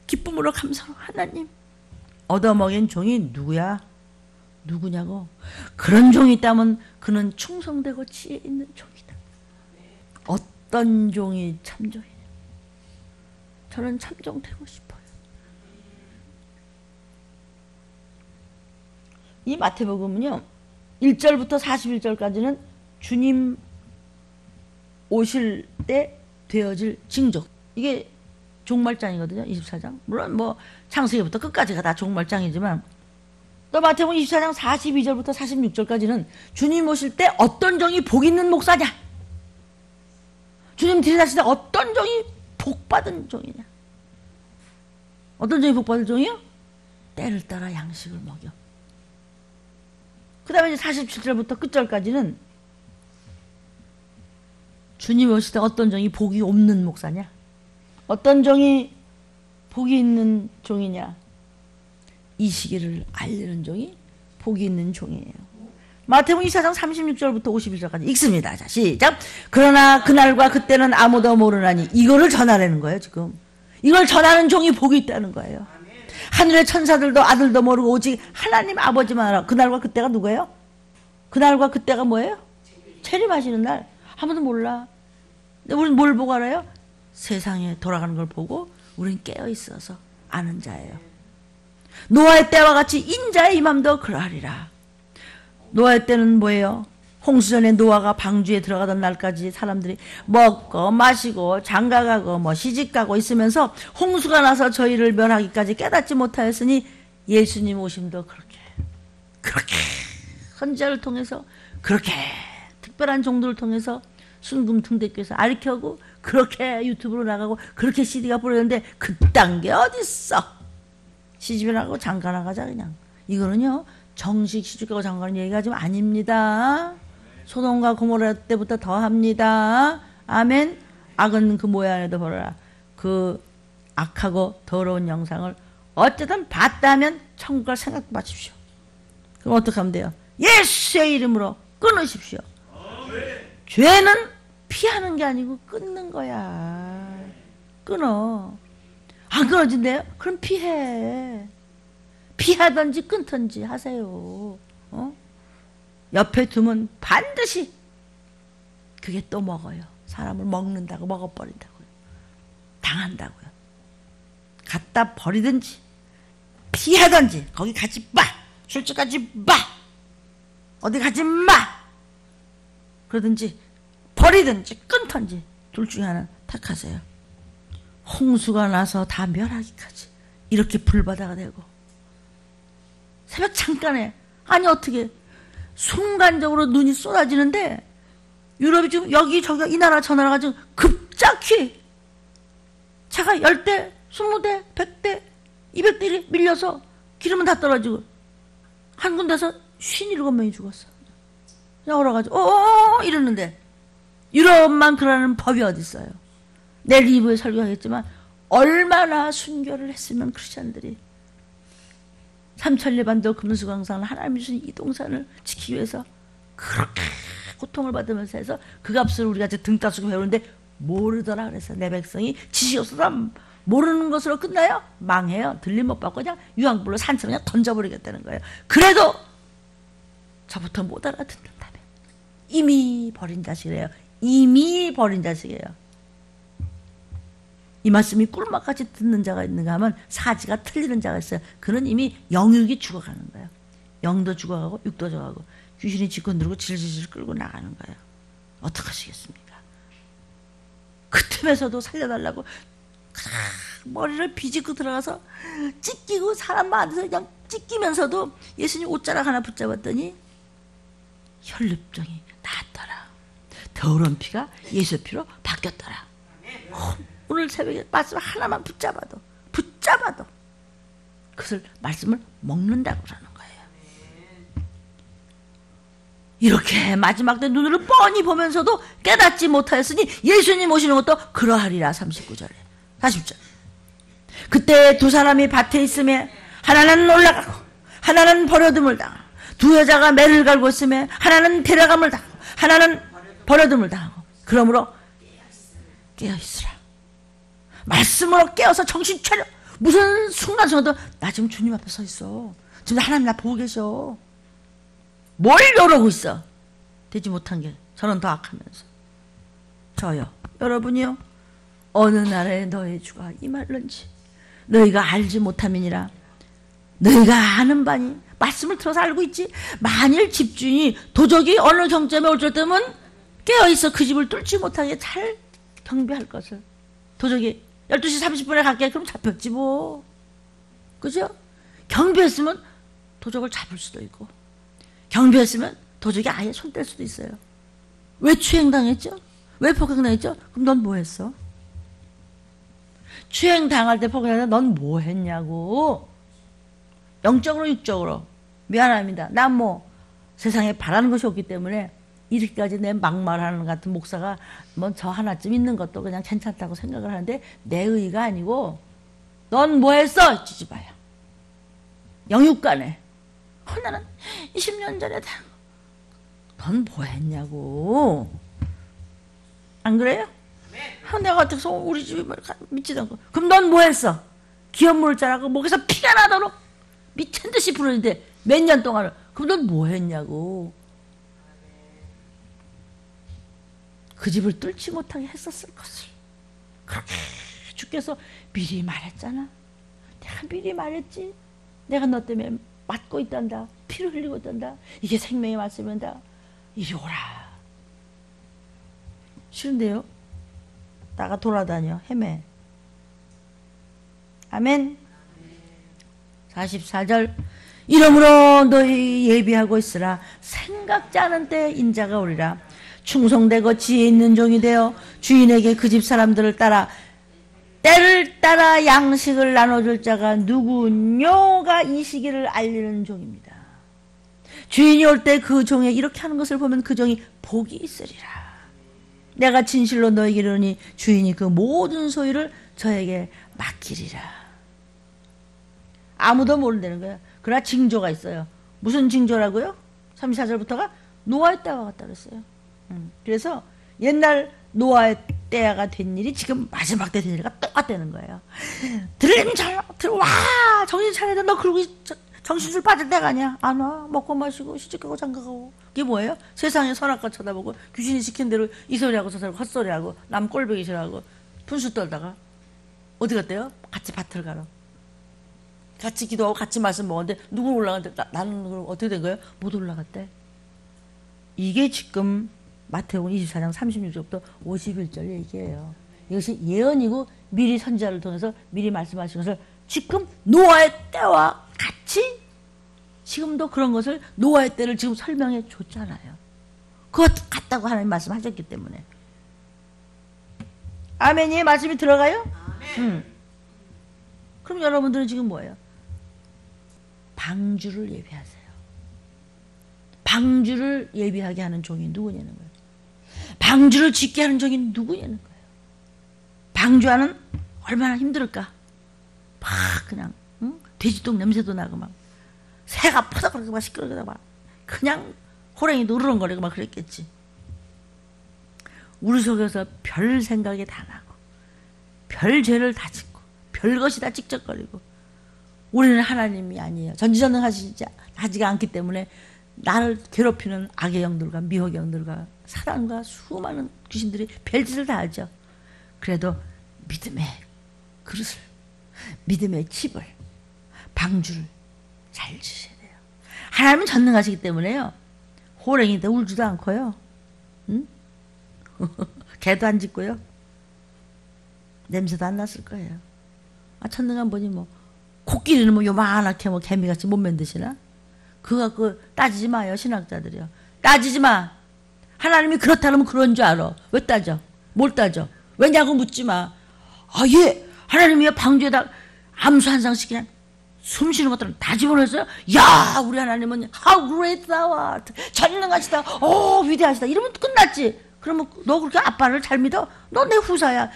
A: 기쁨으로 감사로 하나님 얻어먹인 종이 누구야? 누구냐고? 그런 종이 있다면 그는 충성되고 지혜 있는 종이다. 어떤 종이 참종이냐? 저는 참종 되고 싶어요. 이 마태복음은요 1절부터 41절까지는 주님 오실 때 되어질 징조, 이게 종말장이거든요. 24장. 물론 뭐 창세기부터 끝까지가 다 종말장이지만 또 마태복음 24장 42절부터 46절까지는 주님 오실 때 어떤 종이 복 있는 목사냐, 주님 들이닥칠 때 어떤 종이 복 받은 종이냐. 어떤 종이 복 받을 종이요? 때를 따라 양식을 먹여. 그 다음에 이제 47절부터 끝절까지는 주님이 오실 때 어떤 종이 복이 없는 목사냐? 어떤 종이 복이 있는 종이냐? 이 시기를 알리는 종이 복이 있는 종이에요. 마태복음 24장 36절부터 51절까지 읽습니다. 자, 시작. 그러나 그날과 그때는 아무도 모르나니, 이거를 전하라는 거예요, 지금. 이걸 전하는 종이 복이 있다는 거예요. 하늘의 천사들도 아들도 모르고 오직 하나님 아버지만 알아. 그날과 그때가 누구예요? 그날과 그때가 뭐예요? 재림하시는 날. 아무도 몰라. 근데 우리는 뭘 보고 알아요? 세상에 돌아가는 걸 보고 우리는 깨어 있어서 아는 자예요. 노아의 때와 같이 인자의 임함도 그러하리라. 노아의 때는 뭐예요? 홍수전에 노아가 방주에 들어가던 날까지 사람들이 먹고 마시고 장가가고 뭐 시집가고 있으면서 홍수가 나서 저희를 멸하기까지 깨닫지 못하였으니 예수님 오심도 그렇게 선지자를 통해서 그렇게 특별한 종들을 통해서 순금퉁대교에서 알켜고 그렇게 유튜브로 나가고 그렇게 CD가 뿌려졌는데 그딴 게 어딨어. 시집이나 가고 장가 나가자 그냥. 이거는요 정식 시집가고 장가는 얘기가 좀 아닙니다. 소돔과 고모라 때부터 더 합니다. 아멘. 악은 그 모양 안에도 벌어라. 그 악하고 더러운 영상을 어쨌든 봤다면 천국 갈 생각도 마십시오. 그럼 어떻게 하면 돼요? 예수의 이름으로 끊으십시오. 죄는 피하는 게 아니고 끊는 거야. 끊어. 안 끊어진대요? 그럼 피해. 피하든지 끊든지 하세요. 옆에 두면 반드시 그게 또 먹어요. 사람을 먹는다고, 먹어버린다고요. 당한다고요. 갖다 버리든지 피하든지 거기 가지 마. 술집 가지 마. 어디 가지 마. 그러든지 버리든지 끊든지 둘 중에 하나 택하세요. 홍수가 나서 다 멸하기까지 이렇게 불바다가 되고 새벽 잠깐에 아니 어떻게 순간적으로 눈이 쏟아지는데 유럽이 지금 여기 저기 이 나라 저 나라가 지금 급작히 차가 10대, 20대, 100대, 200대를 밀려서 기름은 다 떨어지고 한 군데서 57명이 죽었어. 그냥 얼어가지고 이러는데 유럽만 그러는 법이 어디 있어요. 내일 2부에 설교하겠지만 얼마나 순교를 했으면 크리스찬들이 삼천리반도 금수강산을 하나님이 주신 이 동산을 지키기 위해서 그렇게 고통을 받으면서 해서 그 값을 우리가 이제 등 따주고 배우는데 모르더라. 그래서 내 백성이 지식이 없어서 모르는 것으로 끝나요? 망해요. 들림 못 받고 그냥 유황불로 산처럼 그냥 던져버리겠다는 거예요. 그래도 저부터 못 알아듣는다면 이미 버린 자식이에요. 이미 버린 자식이에요. 이 말씀이 꿀맛같이 듣는 자가 있는가 하면 사지가 틀리는 자가 있어요. 그는 이미 영육이 죽어가는 거예요. 영도 죽어가고 육도 죽어가고 귀신이 짓고 누르고 질질질 끌고 나가는 거예요. 어떡하시겠습니까? 그 틈에서도 살려달라고 머리를 비집고 들어가서 찢기고 사람 많아서 그냥 찢기면서도 예수님 옷자락 하나 붙잡았더니 혈루병이 나았더라. 더러운 피가 예수의 피로 바뀌었더라. 오늘 새벽에 말씀 하나만 붙잡아도 그것을 말씀을 먹는다고 그러는 거예요. 이렇게 마지막 때 눈으로 뻔히 보면서도 깨닫지 못하였으니 예수님 오시는 것도 그러하리라. 39절에 40절. 그때 두 사람이 밭에 있음에 하나는 올라가고 하나는 버려둠을 당하고 두 여자가 매를 갈고 있음에 하나는 데려감을 당하고 하나는 버려둠을 당하고 그러므로 깨어있으라. 말씀으로 깨어서 정신 차려. 무슨 순간순간도 나 지금 주님 앞에 서 있어. 지금 하나님 나 보고 계셔. 뭘 이러고 있어. 되지 못한 게 저는 더 악하면서. 저요. 여러분이요. 어느 날에 너의 주가 임할는지 너희가 알지 못함이니라. 너희가 아는 바니 말씀을 들어서 알고 있지. 만일 집주인이 도적이 어느 경점에 올 줄 때면 깨어있어 그 집을 뚫지 못하게 잘 경비할 것을. 도적이 12시 30분에 갈게. 그럼 잡혔지 뭐. 그죠? 경비했으면 도적을 잡을 수도 있고 경비했으면 도적이 아예 손 뗄 수도 있어요. 왜 추행당했죠? 왜 폭행당했죠? 그럼 넌 뭐 했어? 추행당할 때 폭행당할 때 넌 뭐 했냐고. 영적으로 육적으로. 미안합니다. 난 뭐 세상에 바라는 것이 없기 때문에 이렇게까지 내 막말하는 것 같은 목사가 뭐 저 하나쯤 있는 것도 그냥 괜찮다고 생각을 하는데 내 의의가 아니고 넌 뭐 했어? 찌집아야. 영육간에. 나는 20년 전에 넌 뭐 했냐고. 안 그래요? 내가 어떻게 우리 집이 믿지도 않고. 그럼 넌 뭐 했어? 기업물을 짜라고 목에서 피가 나도록 미친 듯이 부르는데 몇 년 동안을. 그럼 넌 뭐 했냐고. 그 집을 뚫지 못하게 했었을 것을. 그렇게 주께서 미리 말했잖아. 내가 미리 말했지. 내가 너 때문에 맞고 있단다. 피를 흘리고 있단다. 이게 생명의 말씀이다. 이리 오라. 싫은데요? 나가 돌아다녀. 헤매. 아멘. 44절. 이러므로 너희 예비하고 있으라. 생각지 않은 때에 인자가 오리라. 충성되고 지혜 있는 종이 되어 주인에게 그 집 사람들을 따라 때를 따라 양식을 나눠줄 자가 누구뇨가 이 시기를 알리는 종입니다. 주인이 올 때 그 종이 이렇게 하는 것을 보면 그 종이 복이 있으리라. 내가 진실로 너에게 이르노니 주인이 그 모든 소유를 저에게 맡기리라. 아무도 모른다는 거야. 그러나 징조가 있어요. 무슨 징조라고요? 34절부터가 노아의 때와 같다 그랬어요. 그래서 옛날 노아의 때가 된 일이 지금 마지막 때 된 일과 똑같다는 거예요. 들림 와 정신 차려야 돼. 너 그러고 정신줄 빠질 때가 아니야. 안 와. 먹고 마시고 시집가고 장가가고. 이게 뭐예요? 세상에 선악과 쳐다보고 귀신이 시킨 대로 이 소리하고 저 소리하고 헛소리하고 남 꼴보기 싫어하고 분수 떨다가 어디 갔대요? 같이 밭을 가러. 같이 기도하고 같이 말씀 먹었는데 누구 올라갔는데 나는 어떻게 된 거예요? 못 올라갔대. 이게 지금 마태복음 24장 36절부터 51절 얘기예요. 이것이 예언이고 미리 선지자를 통해서 미리 말씀하신 것을 지금 노아의 때와 같이 지금도 그런 것을 노아의 때를 지금 설명해 줬잖아요. 그것 같다고 하나님 말씀하셨기 때문에. 아멘이 말씀이 들어가요? 아멘. 그럼 여러분들은 지금 뭐예요? 방주를 예비하세요. 방주를 예비하게 하는 종이 누구냐는 거예요. 방주를 짓게 하는 종이 누구냐는 거예요. 방주하는 얼마나 힘들을까. 막 그냥 돼지똥 냄새도 나고 막 새가 퍼덕거리고 막 시끄러고 막 그냥 호랭이도 으르렁거리고 막 그랬겠지. 우리 속에서 별 생각이 다 나고 별 죄를 다 짓고 별 것이 다 찍적거리고 우리는 하나님이 아니에요. 전지전능하지가 않기 때문에 나를 괴롭히는 악의 영들과 미혹의 영들과 사단과 수많은 귀신들이 별짓을 다 하죠. 그래도 믿음의 그릇을, 믿음의 칩을, 방주를 잘 지셔야 돼요. 하나님은 전능하시기 때문에요. 호랭이도 울지도 않고요. 응? 개도 안 짖고요. 냄새도 안 났을 거예요. 아, 천능한 분이 뭐 코끼리는 뭐 요만하게 뭐 개미같이 못 만드시나? 그거 갖고 따지지 마요, 신학자들이요. 따지지 마. 하나님이 그렇다면 그런 줄 알아. 왜 따져? 뭘 따져? 왜냐고 묻지 마. 아, 예. 하나님이 방주에다 암수 한 상씩 그냥 숨 쉬는 것들은 다 집어넣었어요? 야, 우리 하나님은 how great thou art. 전능하시다. 위대하시다. 이러면 끝났지. 그러면 너 그렇게 아빠를 잘 믿어? 너 내 후사야.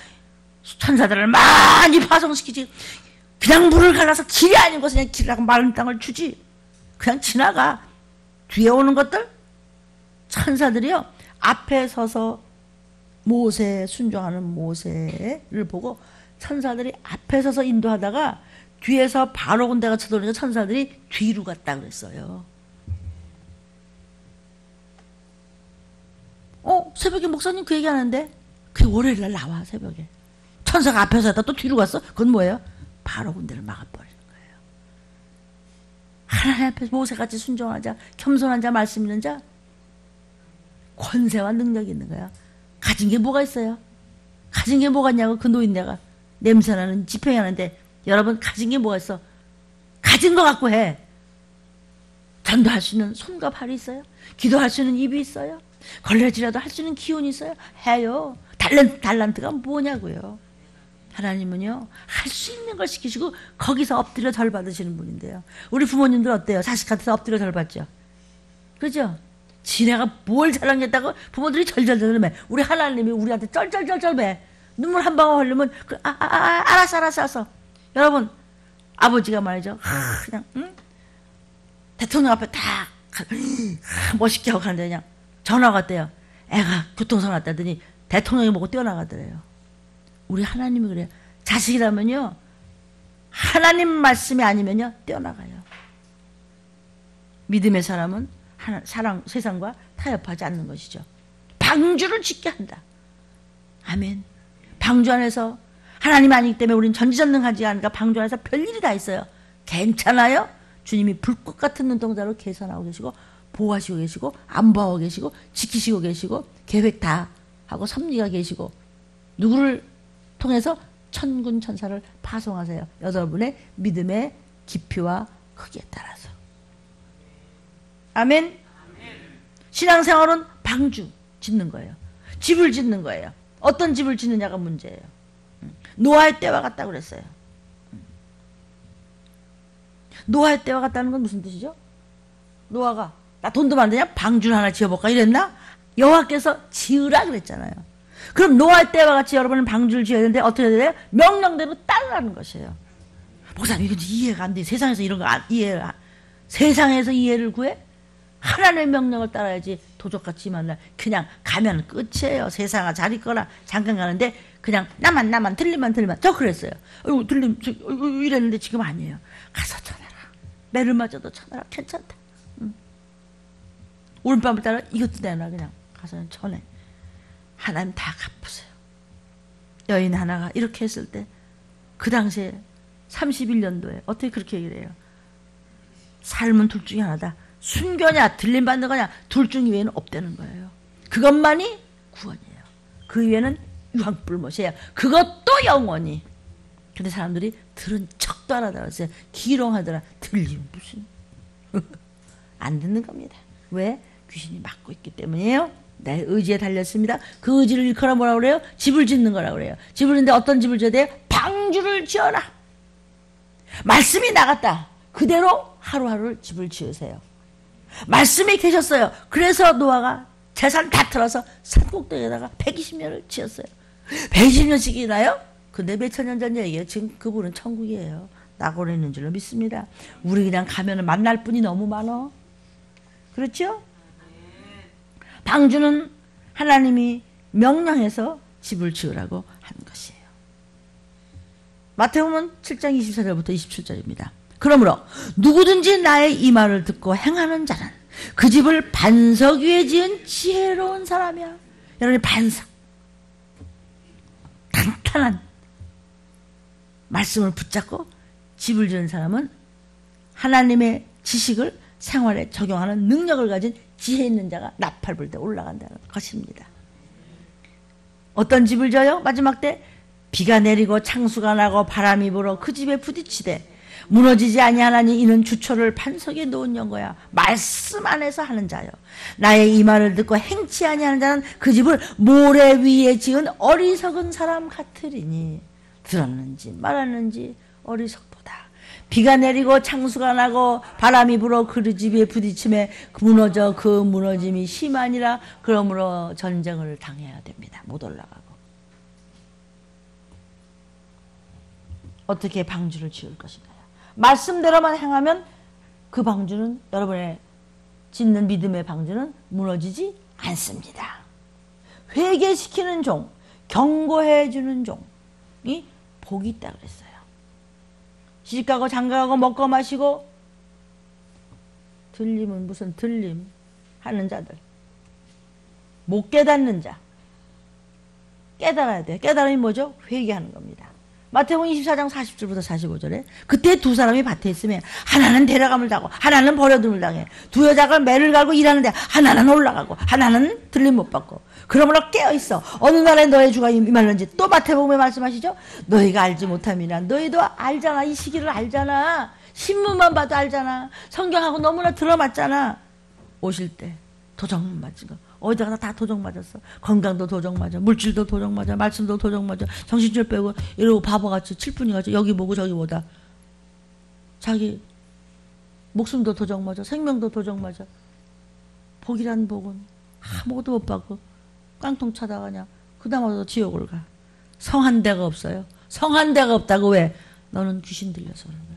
A: 천사들을 많이 파송시키지. 그냥 물을 갈라서 길이 아닌 곳에 그냥 길이라고 마른 땅을 주지. 그냥 지나가. 뒤에 오는 것들 천사들이요 앞에 서서 모세 순종하는 모세를 보고 천사들이 앞에 서서 인도하다가 뒤에서 바로 군대가 쳐들어오니까 천사들이 뒤로 갔다 그랬어요. 새벽에 목사님 그 얘기하는데 그게 월요일날 나와. 새벽에 천사가 앞에서 하다 또 뒤로 갔어. 그건 뭐예요? 바로 군대를 막아버리는 거예요. 하나님 앞에서 모세같이 순종하는 자, 겸손한 자, 말씀 있는 자, 권세와 능력이 있는 거야. 가진 게 뭐가 있어요? 가진 게 뭐가 있냐고. 그 노인네가 냄새나는 집행하는데 여러분 가진 게 뭐가 있어? 가진 거 갖고 해. 전도할 수 있는 손과 발이 있어요? 기도할 수 있는 입이 있어요? 걸레질이라도 할 수 있는 기운이 있어요? 해요. 달란트가 뭐냐고요. 하나님은요, 할 수 있는 걸 시키시고 거기서 엎드려 절 받으시는 분인데요. 우리 부모님들 어때요? 자식한테서 엎드려 절 받죠? 그죠? 지네가 뭘 잘하겠다고 부모들이 절절절매. 우리 하나님이 우리한테 쩔쩔쩔쩔매. 눈물 한 방울 흘리면 알았어. 여러분, 아버지가 말이죠. 그냥 대통령 앞에 다 멋있게 하고 가는데 그냥 전화가 왔대요. 애가 교통사고 났다더니 대통령이 보고 뛰어나가더래요. 우리 하나님이 그래요. 자식이라면요, 하나님 말씀이 아니면요 뛰어나가요. 믿음의 사람은 세상과 타협하지 않는 것이죠. 방주를 짓게 한다. 아멘. 방주 안에서 하나님 아니기 때문에 우리는 전지전능하지 않으니까 방주 안에서 별일이 다 있어요. 괜찮아요? 주님이 불꽃 같은 눈동자로 계산하고 계시고 보호하시고 계시고 안보하고 계시고 지키시고 계시고 계획 다 하고 섭리가 계시고 누구를 통해서 천군 천사를 파송하세요. 여러분의 믿음의 깊이와 크기에 따라서. 아멘. 신앙생활은 방주 짓는 거예요. 집을 짓는 거예요. 어떤 집을 짓느냐가 문제예요. 노아의 때와 같다고 그랬어요. 노아의 때와 같다는 건 무슨 뜻이죠? 노아가 나 돈도 많으냐? 방주를 하나 지어볼까 이랬나? 여호와께서 지으라 그랬잖아요. 그럼 노아의 때와 같이 여러분은 방주를 지어야 되는데 어떻게 해야 돼요? 명령대로 따르라는 것이에요. 목사님 이거 이해가 안 돼. 세상에서 이런 거 세상에서 이해를 구해? 하나님의 명령을 따라야지. 도적같이 만나 그냥 가면 끝이에요. 세상아 잘 있거나 잠깐 가는데 그냥 나만 틀리면 저 그랬어요. 이랬는데 지금 아니에요. 가서 쳐내라. 매를 맞아도 쳐내라. 괜찮다. 오른밤을 따라 이것도 내놔. 그냥 가서 쳐내. 하나님 다 갚으세요. 여인 하나가 이렇게 했을 때 그 당시에 31년도에 어떻게 그렇게 얘기를 해요? 삶은 둘 중에 하나다. 순교냐 들림받는 거냐 둘 중 이외에는 없다는 거예요. 그것만이 구원이에요. 그 이외에는 유황불못이에요. 그것도 영원히. 근데 사람들이 들은 척도 안 하더라. 기롱하더라. 들리면 무슨 안 듣는 겁니다. 왜? 귀신이 막고 있기 때문이에요. 내 의지에 달렸습니다. 그 의지를 일컬어 뭐라고 그래요? 집을 짓는 거라고 그래요. 집을 짓는데 어떤 집을 지어야 돼요? 방주를 지어라. 말씀이 나갔다. 그대로 하루하루 집을 지으세요. 말씀이 계셨어요. 그래서 노아가 재산 다 털어서 산꼭대기에다가 120년을 지었어요. 120년씩이나요? 근데 몇천 년 전 얘기예요. 지금 그분은 천국이에요. 낙원에 있는 줄로 믿습니다. 우리 그냥 가면은 만날 분이 너무 많어. 그렇죠? 방주는 하나님이 명령해서 집을 지으라고 한 것이에요. 마태복음 7장 24절부터 27절입니다. 그러므로 누구든지 나의 이 말을 듣고 행하는 자는 그 집을 반석 위에 지은 지혜로운 사람이야. 여러분이 반석. 탄탄한 말씀을 붙잡고 집을 지은 사람은 하나님의 지식을 생활에 적용하는 능력을 가진 지혜 있는 자가 나팔불 때 올라간다는 것입니다. 어떤 집을 져요? 마지막 때 비가 내리고 창수가 나고 바람이 불어 그 집에 부딪히되 무너지지 아니하나니 이는 주초를 반석에 놓은 연고야. 말씀 안에서 하는 자요. 나의 이 말을 듣고 행치 아니하는 자는 그 집을 모래 위에 지은 어리석은 사람 같으리니. 들었는지 말았는지 어리석도다. 비가 내리고 창수가 나고 바람이 불어 그 집에 부딪힘에 무너져 그 무너짐이 심하니라. 그러므로 전쟁을 당해야 됩니다. 못 올라가고. 어떻게 방주를 지을 것인가요? 말씀대로만 행하면 그 방주는, 여러분의 짓는 믿음의 방주는 무너지지 않습니다. 회개시키는 종, 경고해주는 종이 복이 있다 그랬어요. 시집가고 장가가고 먹고 마시고 들림은 무슨 들림 하는 자들, 못 깨닫는 자, 깨달아야 돼요. 깨달음이 뭐죠? 회개하는 겁니다. 마태복음 24장 40절부터 45절에 그때 두 사람이 밭에 있으면 하나는 데려감을 당하고 하나는 버려둠을 당해. 두 여자가 매를 갈고 일하는데 하나는 올라가고 하나는 들림 못 받고. 그러므로 깨어있어. 어느 날에 너의 주가 임할는지. 또 마태복음에 말씀하시죠. 너희가 알지 못함이나. 너희도 알잖아. 이 시기를 알잖아. 신문만 봐도 알잖아. 성경하고 너무나 들어맞잖아. 오실 때 도장 맞은 거 어디 가나 다 도적 맞았어. 건강도 도적 맞아. 물질도 도적 맞아. 말씀도 도적 맞아. 정신줄 빼고 이러고 바보같이 칠뿐이같이 여기 보고 저기 보다. 자기 목숨도 도적 맞아. 생명도 도적 맞아. 복이란 복은 아무것도 못 받고 깡통 차다가 그냥 그다음부터 지옥을 가. 성한 데가 없어요. 성한 데가 없다고. 왜? 너는 귀신 들려서 그런 거야.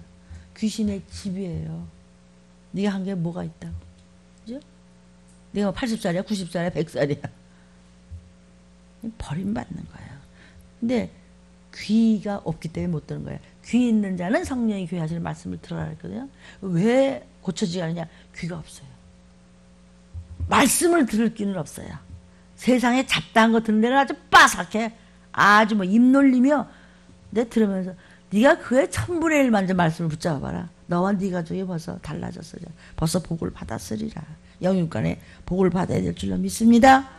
A: 귀신의 집이에요. 네가 한 게 뭐가 있다고. 그죠? 네가 80살이야, 90살이야, 100살이야. 버림받는 거예요. 근데 귀가 없기 때문에 못 듣는 거예요. 귀 있는 자는 성령이 교회하시는 말씀을 들어라 했거든요. 왜 고쳐지지 않느냐? 귀가 없어요. 말씀을 들을 귀는 없어요. 세상에 잡다한 거 듣는 데는 아주 빠삭해. 아주 뭐 입 놀리며 내 들으면서 네가 그의 1000분의 1만 좀 말씀을 붙잡아봐라. 너와 네 가족이 벌써 달라졌어. 벌써 복을 받았으리라. 영육간에 복을 받아야 될 줄로 믿습니다.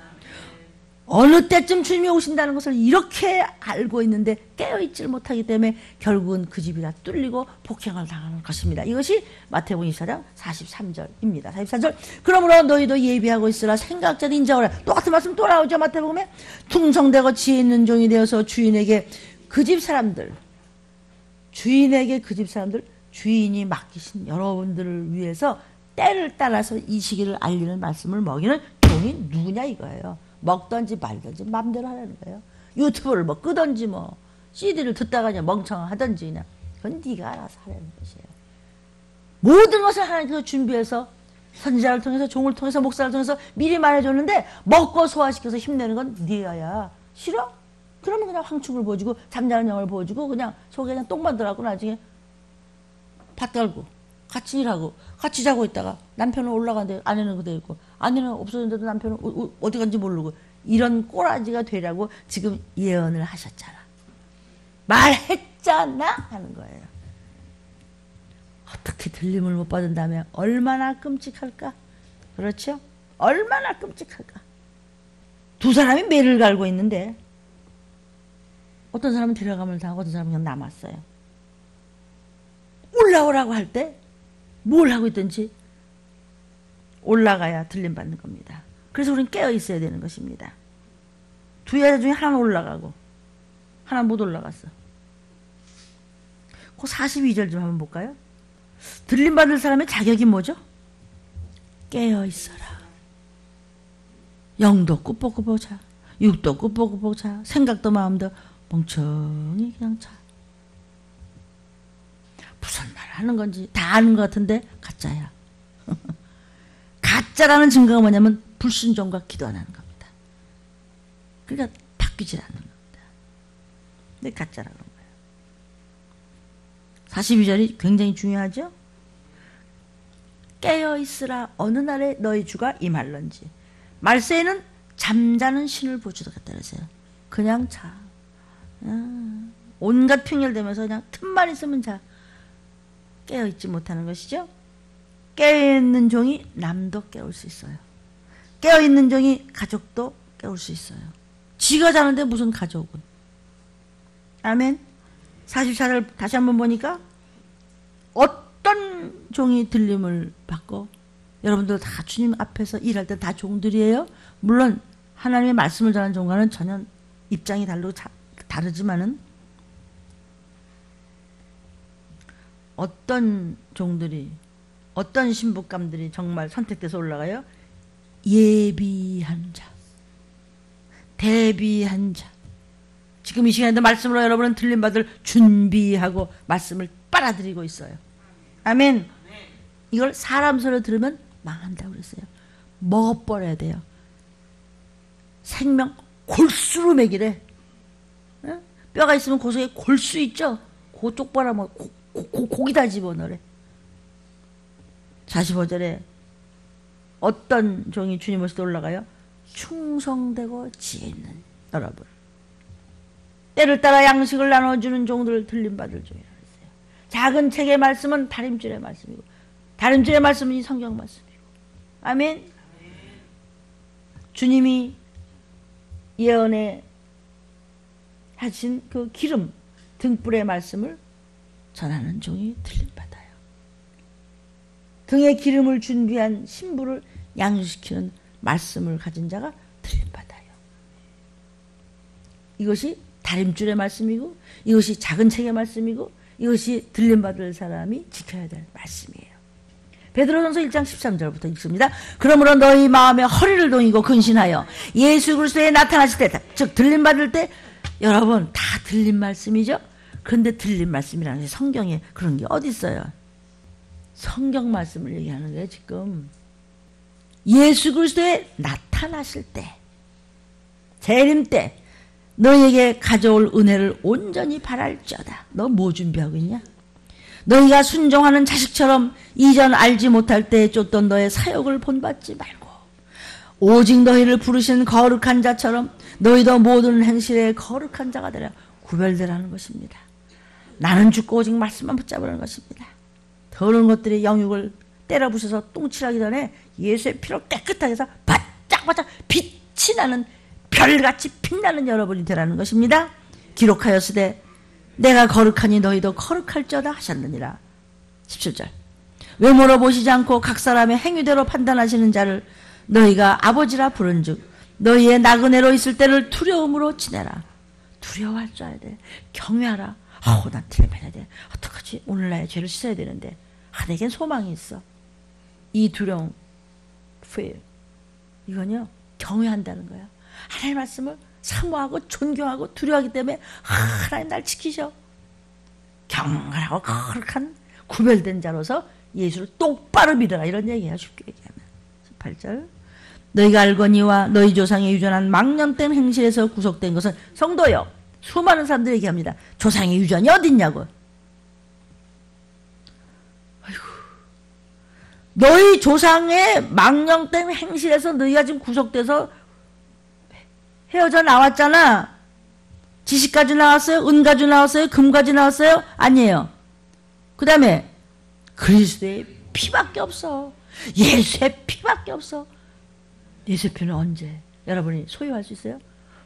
A: 어느 때쯤 주님이 오신다는 것을 이렇게 알고 있는데 깨어있질 못하기 때문에 결국은 그 집이 다 뚫리고 폭행을 당하는 것입니다. 이것이 마태복음 24장 43절입니다. 44절. 그러므로 너희도 예비하고 있으라. 생각자도 인정하라. 똑같은 말씀 또 나오죠. 마태복음에 충성되고 지혜 있는 종이 되어서 주인에게 그 집 사람들 주인이 맡기신 여러분들을 위해서 때를 따라서 이 시기를 알리는 말씀을 먹이는 종이 누구냐 이거예요. 먹든지 말든지 마음대로 하라는 거예요. 유튜브를 뭐 끄든지 뭐 CD를 듣다가 그냥 멍청하든지 그냥 그건 네가 알아서 하라는 것이에요. 모든 것을 하나님께서 준비해서 선지자를 통해서 종을 통해서 목사를 통해서 미리 말해줬는데 먹고 소화시켜서 힘내는 건 네가야. 싫어? 그러면 그냥 황축을 보여주고 잠자는 영을 보여주고 그냥 속에 그냥 똥만 들어가고 나중에 밭 갈고 같이 일하고 같이 자고 있다가 남편은 올라가는데 아내는 그대로 있고 아내는 없어졌는데도 남편은 어디 간지 모르고 이런 꼬라지가 되라고 지금 예언을 하셨잖아. 말했잖아 하는 거예요. 어떻게 들림을 못 받은다면 얼마나 끔찍할까? 그렇죠? 얼마나 끔찍할까? 두 사람이 매를 갈고 있는데 어떤 사람은 데려가면 당하고 어떤 사람은 그냥 남았어요. 올라오라고 할 때 뭘 하고 있든지 올라가야 들림 받는 겁니다. 그래서 우리는 깨어 있어야 되는 것입니다. 두 여자 중에 하나는 올라가고 하나는 못 올라갔어. 그 42절 좀 한번 볼까요? 들림 받을 사람의 자격이 뭐죠? 깨어 있어라. 영도 꾸벅꾸벅 자, 육도 꾸벅꾸벅 자, 생각도 마음도 멍청히 그냥 자. 무슨 말 하는 건지 다 아는 것 같은데 가짜야. 가짜라는 증거가 뭐냐면 불순종과 기도 안 하는 겁니다. 그러니까 바뀌질 않는 겁니다. 근데 가짜라는 거예요. 42절이 굉장히 중요하죠. 깨어있으라. 어느 날에 너희 주가 임할런지. 말세에는 잠자는 신을 보지도 않았어요. 그냥 자. 온갖 핑계대면서 그냥 틈만 있으면 자. 깨어있지 못하는 것이죠. 깨어있는 종이 남도 깨울 수 있어요. 깨어있는 종이 가족도 깨울 수 있어요. 지가 자는데 무슨 가족은. 아멘. 44절 다시 한번 보니까 어떤 종이 들림을 받고 여러분들 다 주님 앞에서 일할 때 다 종들이에요. 물론 하나님의 말씀을 전하는 종과는 전혀 입장이 다르지만은 어떤 종들이 어떤 신부감들이 정말 선택돼서 올라가요? 예비한 자, 대비한 자. 지금 이 시간에도 말씀으로 여러분은 들림받을 준비하고 말씀을 빨아들이고 있어요. 아멘. 이걸 사람 소리 들으면 망한다고 그랬어요. 먹어버려야 돼요. 생명 골수로 먹이래. 뼈가 있으면 그 속에 골수 있죠. 그 쪽바라 뭐 고기다 집어넣으래. 45절에 어떤 종이 주님 모시고 올라가요? 충성되고 지혜 있는 여러분. 때를 따라 양식을 나눠주는 종들을 들림받을 종이라고 했어요. 작은 책의 말씀은 다림줄의 말씀이고 다림줄의 말씀은 이 성경 말씀이고. 아멘. 주님이 예언에 하신 그 기름 등불의 말씀을 전하는 종이 들림받아요. 등에 기름을 준비한 신부를 양육시키는 말씀을 가진 자가 들림받아요. 이것이 다림줄의 말씀이고 이것이 작은 책의 말씀이고 이것이 들림받을 사람이 지켜야 될 말씀이에요. 베드로전서 1장 13절부터 읽습니다. 그러므로 너희 마음에 허리를 동이고 근신하여 예수 그리스도에 나타나실 때, 즉 들림받을 때, 여러분 다 들린 말씀이죠. 그런데 들린 말씀이라는 게 성경에 그런 게 어디 있어요? 성경 말씀을 얘기하는 거예요. 지금 예수 그리스도에 나타나실 때, 재림 때 너희에게 가져올 은혜를 온전히 바랄지어다. 너 뭐 준비하고 있냐? 너희가 순종하는 자식처럼 이전 알지 못할 때에 쫓던 너의 사욕을 본받지 말고 오직 너희를 부르신 거룩한 자처럼 너희도 모든 행실에 거룩한 자가 되라. 구별되라는 것입니다. 나는 죽고 오직 말씀만 붙잡으라는 것입니다. 더러운 것들이 영육을 때려 부셔서 똥칠하기 전에 예수의 피로 깨끗하게 해서 바짝바짝 빛이 나는 별같이 빛나는 여러분이 되라는 것입니다. 기록하였으되 내가 거룩하니 너희도 거룩할지어다 하셨느니라. 17절. 외모로 보시지 않고 각 사람의 행위대로 판단하시는 자를 너희가 아버지라 부른즉 너희의 나그네로 있을 때를 두려움으로 지내라. 두려워할 줄 알아야 돼. 경외하라. 난 틀려봐야 돼. 어떡하지? 오늘 나의 죄를 씻어야 되는데. 내겐 소망이 있어. 이 두려움, fear, 이건요 경외한다는 거야. 하나님의 말씀을 사모하고 존경하고 두려워하기 때문에 하나님 날 지키셔. 경건하고 거룩한 구별된 자로서 예수를 똑바로 믿어라. 이런 얘기야. 쉽게 얘기하면. 18절. 너희가 알거니와 너희 조상의 유전한 망령된 행실에서 구속된 것은 성도요. 수많은 사람들이 얘기합니다. 조상의 유전이 어딨냐고. 아이고. 너희 조상의 망령된 행실에서 너희가 지금 구속돼서 헤어져 나왔잖아. 지식까지 나왔어요? 은까지 나왔어요? 금까지 나왔어요? 아니에요. 그 다음에 그리스도의 피밖에 없어. 예수의 피밖에 없어. 예수의 피는 언제 여러분이 소유할 수 있어요?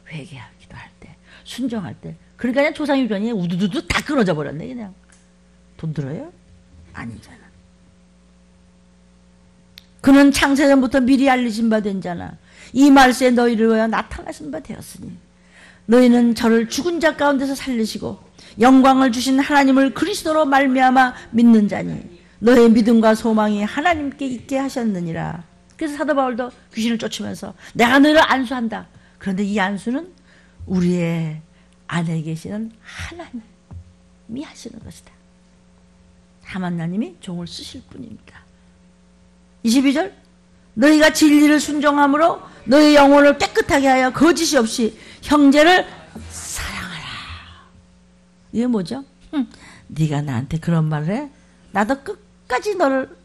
A: 회개할 기도할 때, 순종할 때. 그러니까 그냥 조상 유전이 우두두두 다 끊어져 버렸네. 그냥 돈 들어요? 아니잖아. 그는 창세전부터 미리 알리신 바 된 자나 이 말세에 너희를 위하여 나타나신 바 되었으니 너희는 저를 죽은 자 가운데서 살리시고 영광을 주신 하나님을 그리스도로 말미암아 믿는 자니 너의 믿음과 소망이 하나님께 있게 하셨느니라. 그래서 사도 바울도 귀신을 쫓으면서 내가 너희를 안수한다. 그런데 이 안수는 우리의 안에 계시는 하나님이 하시는 것이다. 하나님이 종을 쓰실 뿐입니다. 22절. 너희가 진리를 순종함으로 너희 영혼을 깨끗하게 하여 거짓이 없이 형제를 사랑하라. 이게 뭐죠? 네가 나한테 그런 말을 해? 나도 끝까지 너를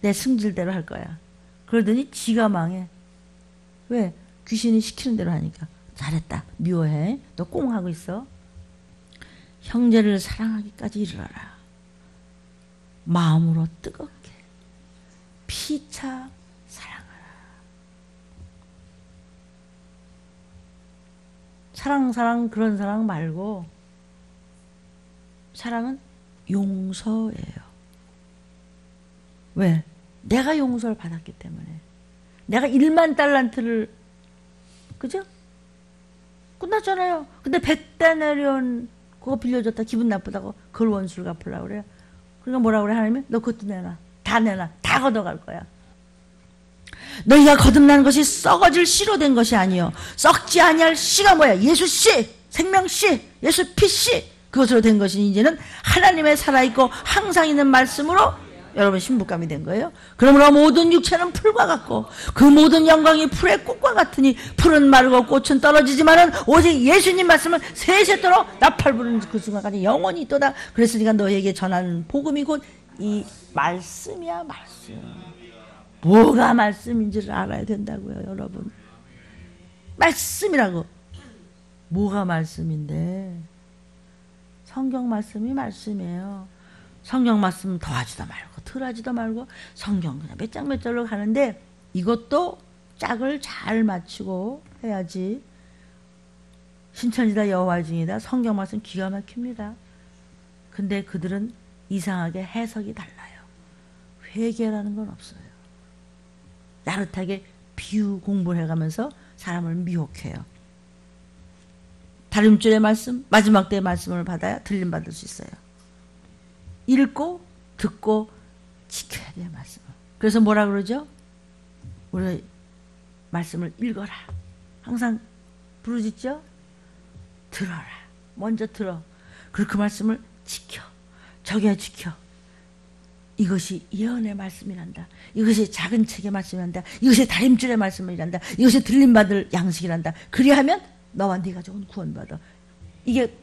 A: 내 승질대로 할 거야. 그러더니 지가 망해. 왜? 귀신이 시키는 대로 하니까. 잘했다. 미워해. 너 꽁 하고 있어. 형제를 사랑하기까지 이르러라. 마음으로 뜨겁게 피차 사랑하라. 사랑 그런 사랑 말고 사랑은 용서예요. 왜? 내가 용서를 받았기 때문에. 내가 1만 달란트를 그죠? 끝났잖아요. 근데 100데나리온 그거 빌려줬다 기분 나쁘다고 그걸 원수를 갚으려고 그래요. 그러니까 뭐라고 그래 하나님이? 너 그것도 내놔. 다 내놔. 다 걷어갈 거야. 너희가 거듭난 것이 썩어질 씨로 된 것이 아니요 썩지 아니할 씨가 뭐야? 예수 씨, 생명 씨, 예수 피 씨, 그것으로 된 것이 이제는 하나님의 살아있고 항상 있는 말씀으로 여러분 신부감이 된 거예요. 그러므로 모든 육체는 풀과 같고 그 모든 영광이 풀의 꽃과 같으니 풀은 마르고 꽃은 떨어지지만은 오직 예수님 말씀은 세세토록 나팔 부르는 그 순간까지 영원히 있도다. 그랬으니까 너에게 전하는 복음이 곧 이 말씀이야. 말씀. 뭐가 말씀인지를 알아야 된다고요. 여러분. 말씀이라고. 뭐가 말씀인데? 성경 말씀이 말씀이에요. 성경 말씀 더하지도 말고 덜하지도 말고 성경 그냥 몇 장 몇 절로 가는데 이것도 짝을 잘 맞추고 해야지. 신천지다 여호와의 증이다 성경 말씀 기가 막힙니다. 근데 그들은 이상하게 해석이 달라요. 회개라는 건 없어요. 야릇하게 비유 공부를 해가면서 사람을 미혹해요. 다림줄의 말씀, 마지막 때의 말씀을 받아야 들림받을 수 있어요. 읽고 듣고 지켜야 돼요, 말씀을. 그래서 뭐라 그러죠? 우리 말씀을 읽어라. 항상 부르짖죠? 들어라. 먼저 들어. 그리고 그 말씀을 지켜. 저기야 지켜. 이것이 예언의 말씀이란다. 이것이 작은 책의 말씀이란다. 이것이 다림줄의 말씀이란다. 이것이 들림받을 양식이란다. 그리하면 너와 네 가족은 구원받아. 이게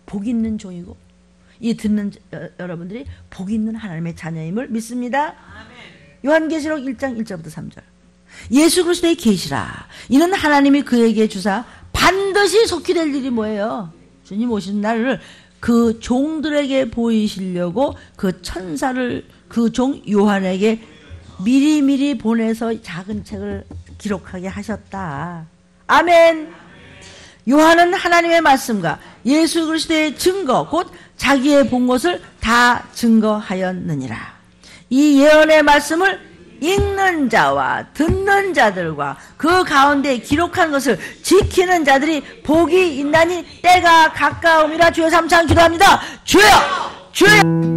A: 복 있는 종이고 이 듣는 여러분들이 복 있는 하나님의 자녀임을 믿습니다. 요한계시록 1장 1절부터 3절. 예수 그리스도의 계시라. 이는 하나님이 그에게 주사 반드시 속히 될 일이 뭐예요? 주님 오시는 날을 그 종들에게 보이시려고 그 천사를 그 종 요한에게 미리미리 보내서 작은 책을 기록하게 하셨다. 아멘. 요한은 하나님의 말씀과 예수 그리스도의 증거 곧 자기의 본 것을 다 증거하였느니라. 이 예언의 말씀을 읽는 자와 듣는 자들과 그 가운데 기록한 것을 지키는 자들이 복이 있나니 때가 가까움이라 주여 삼창 기도합니다. 주여! 주여!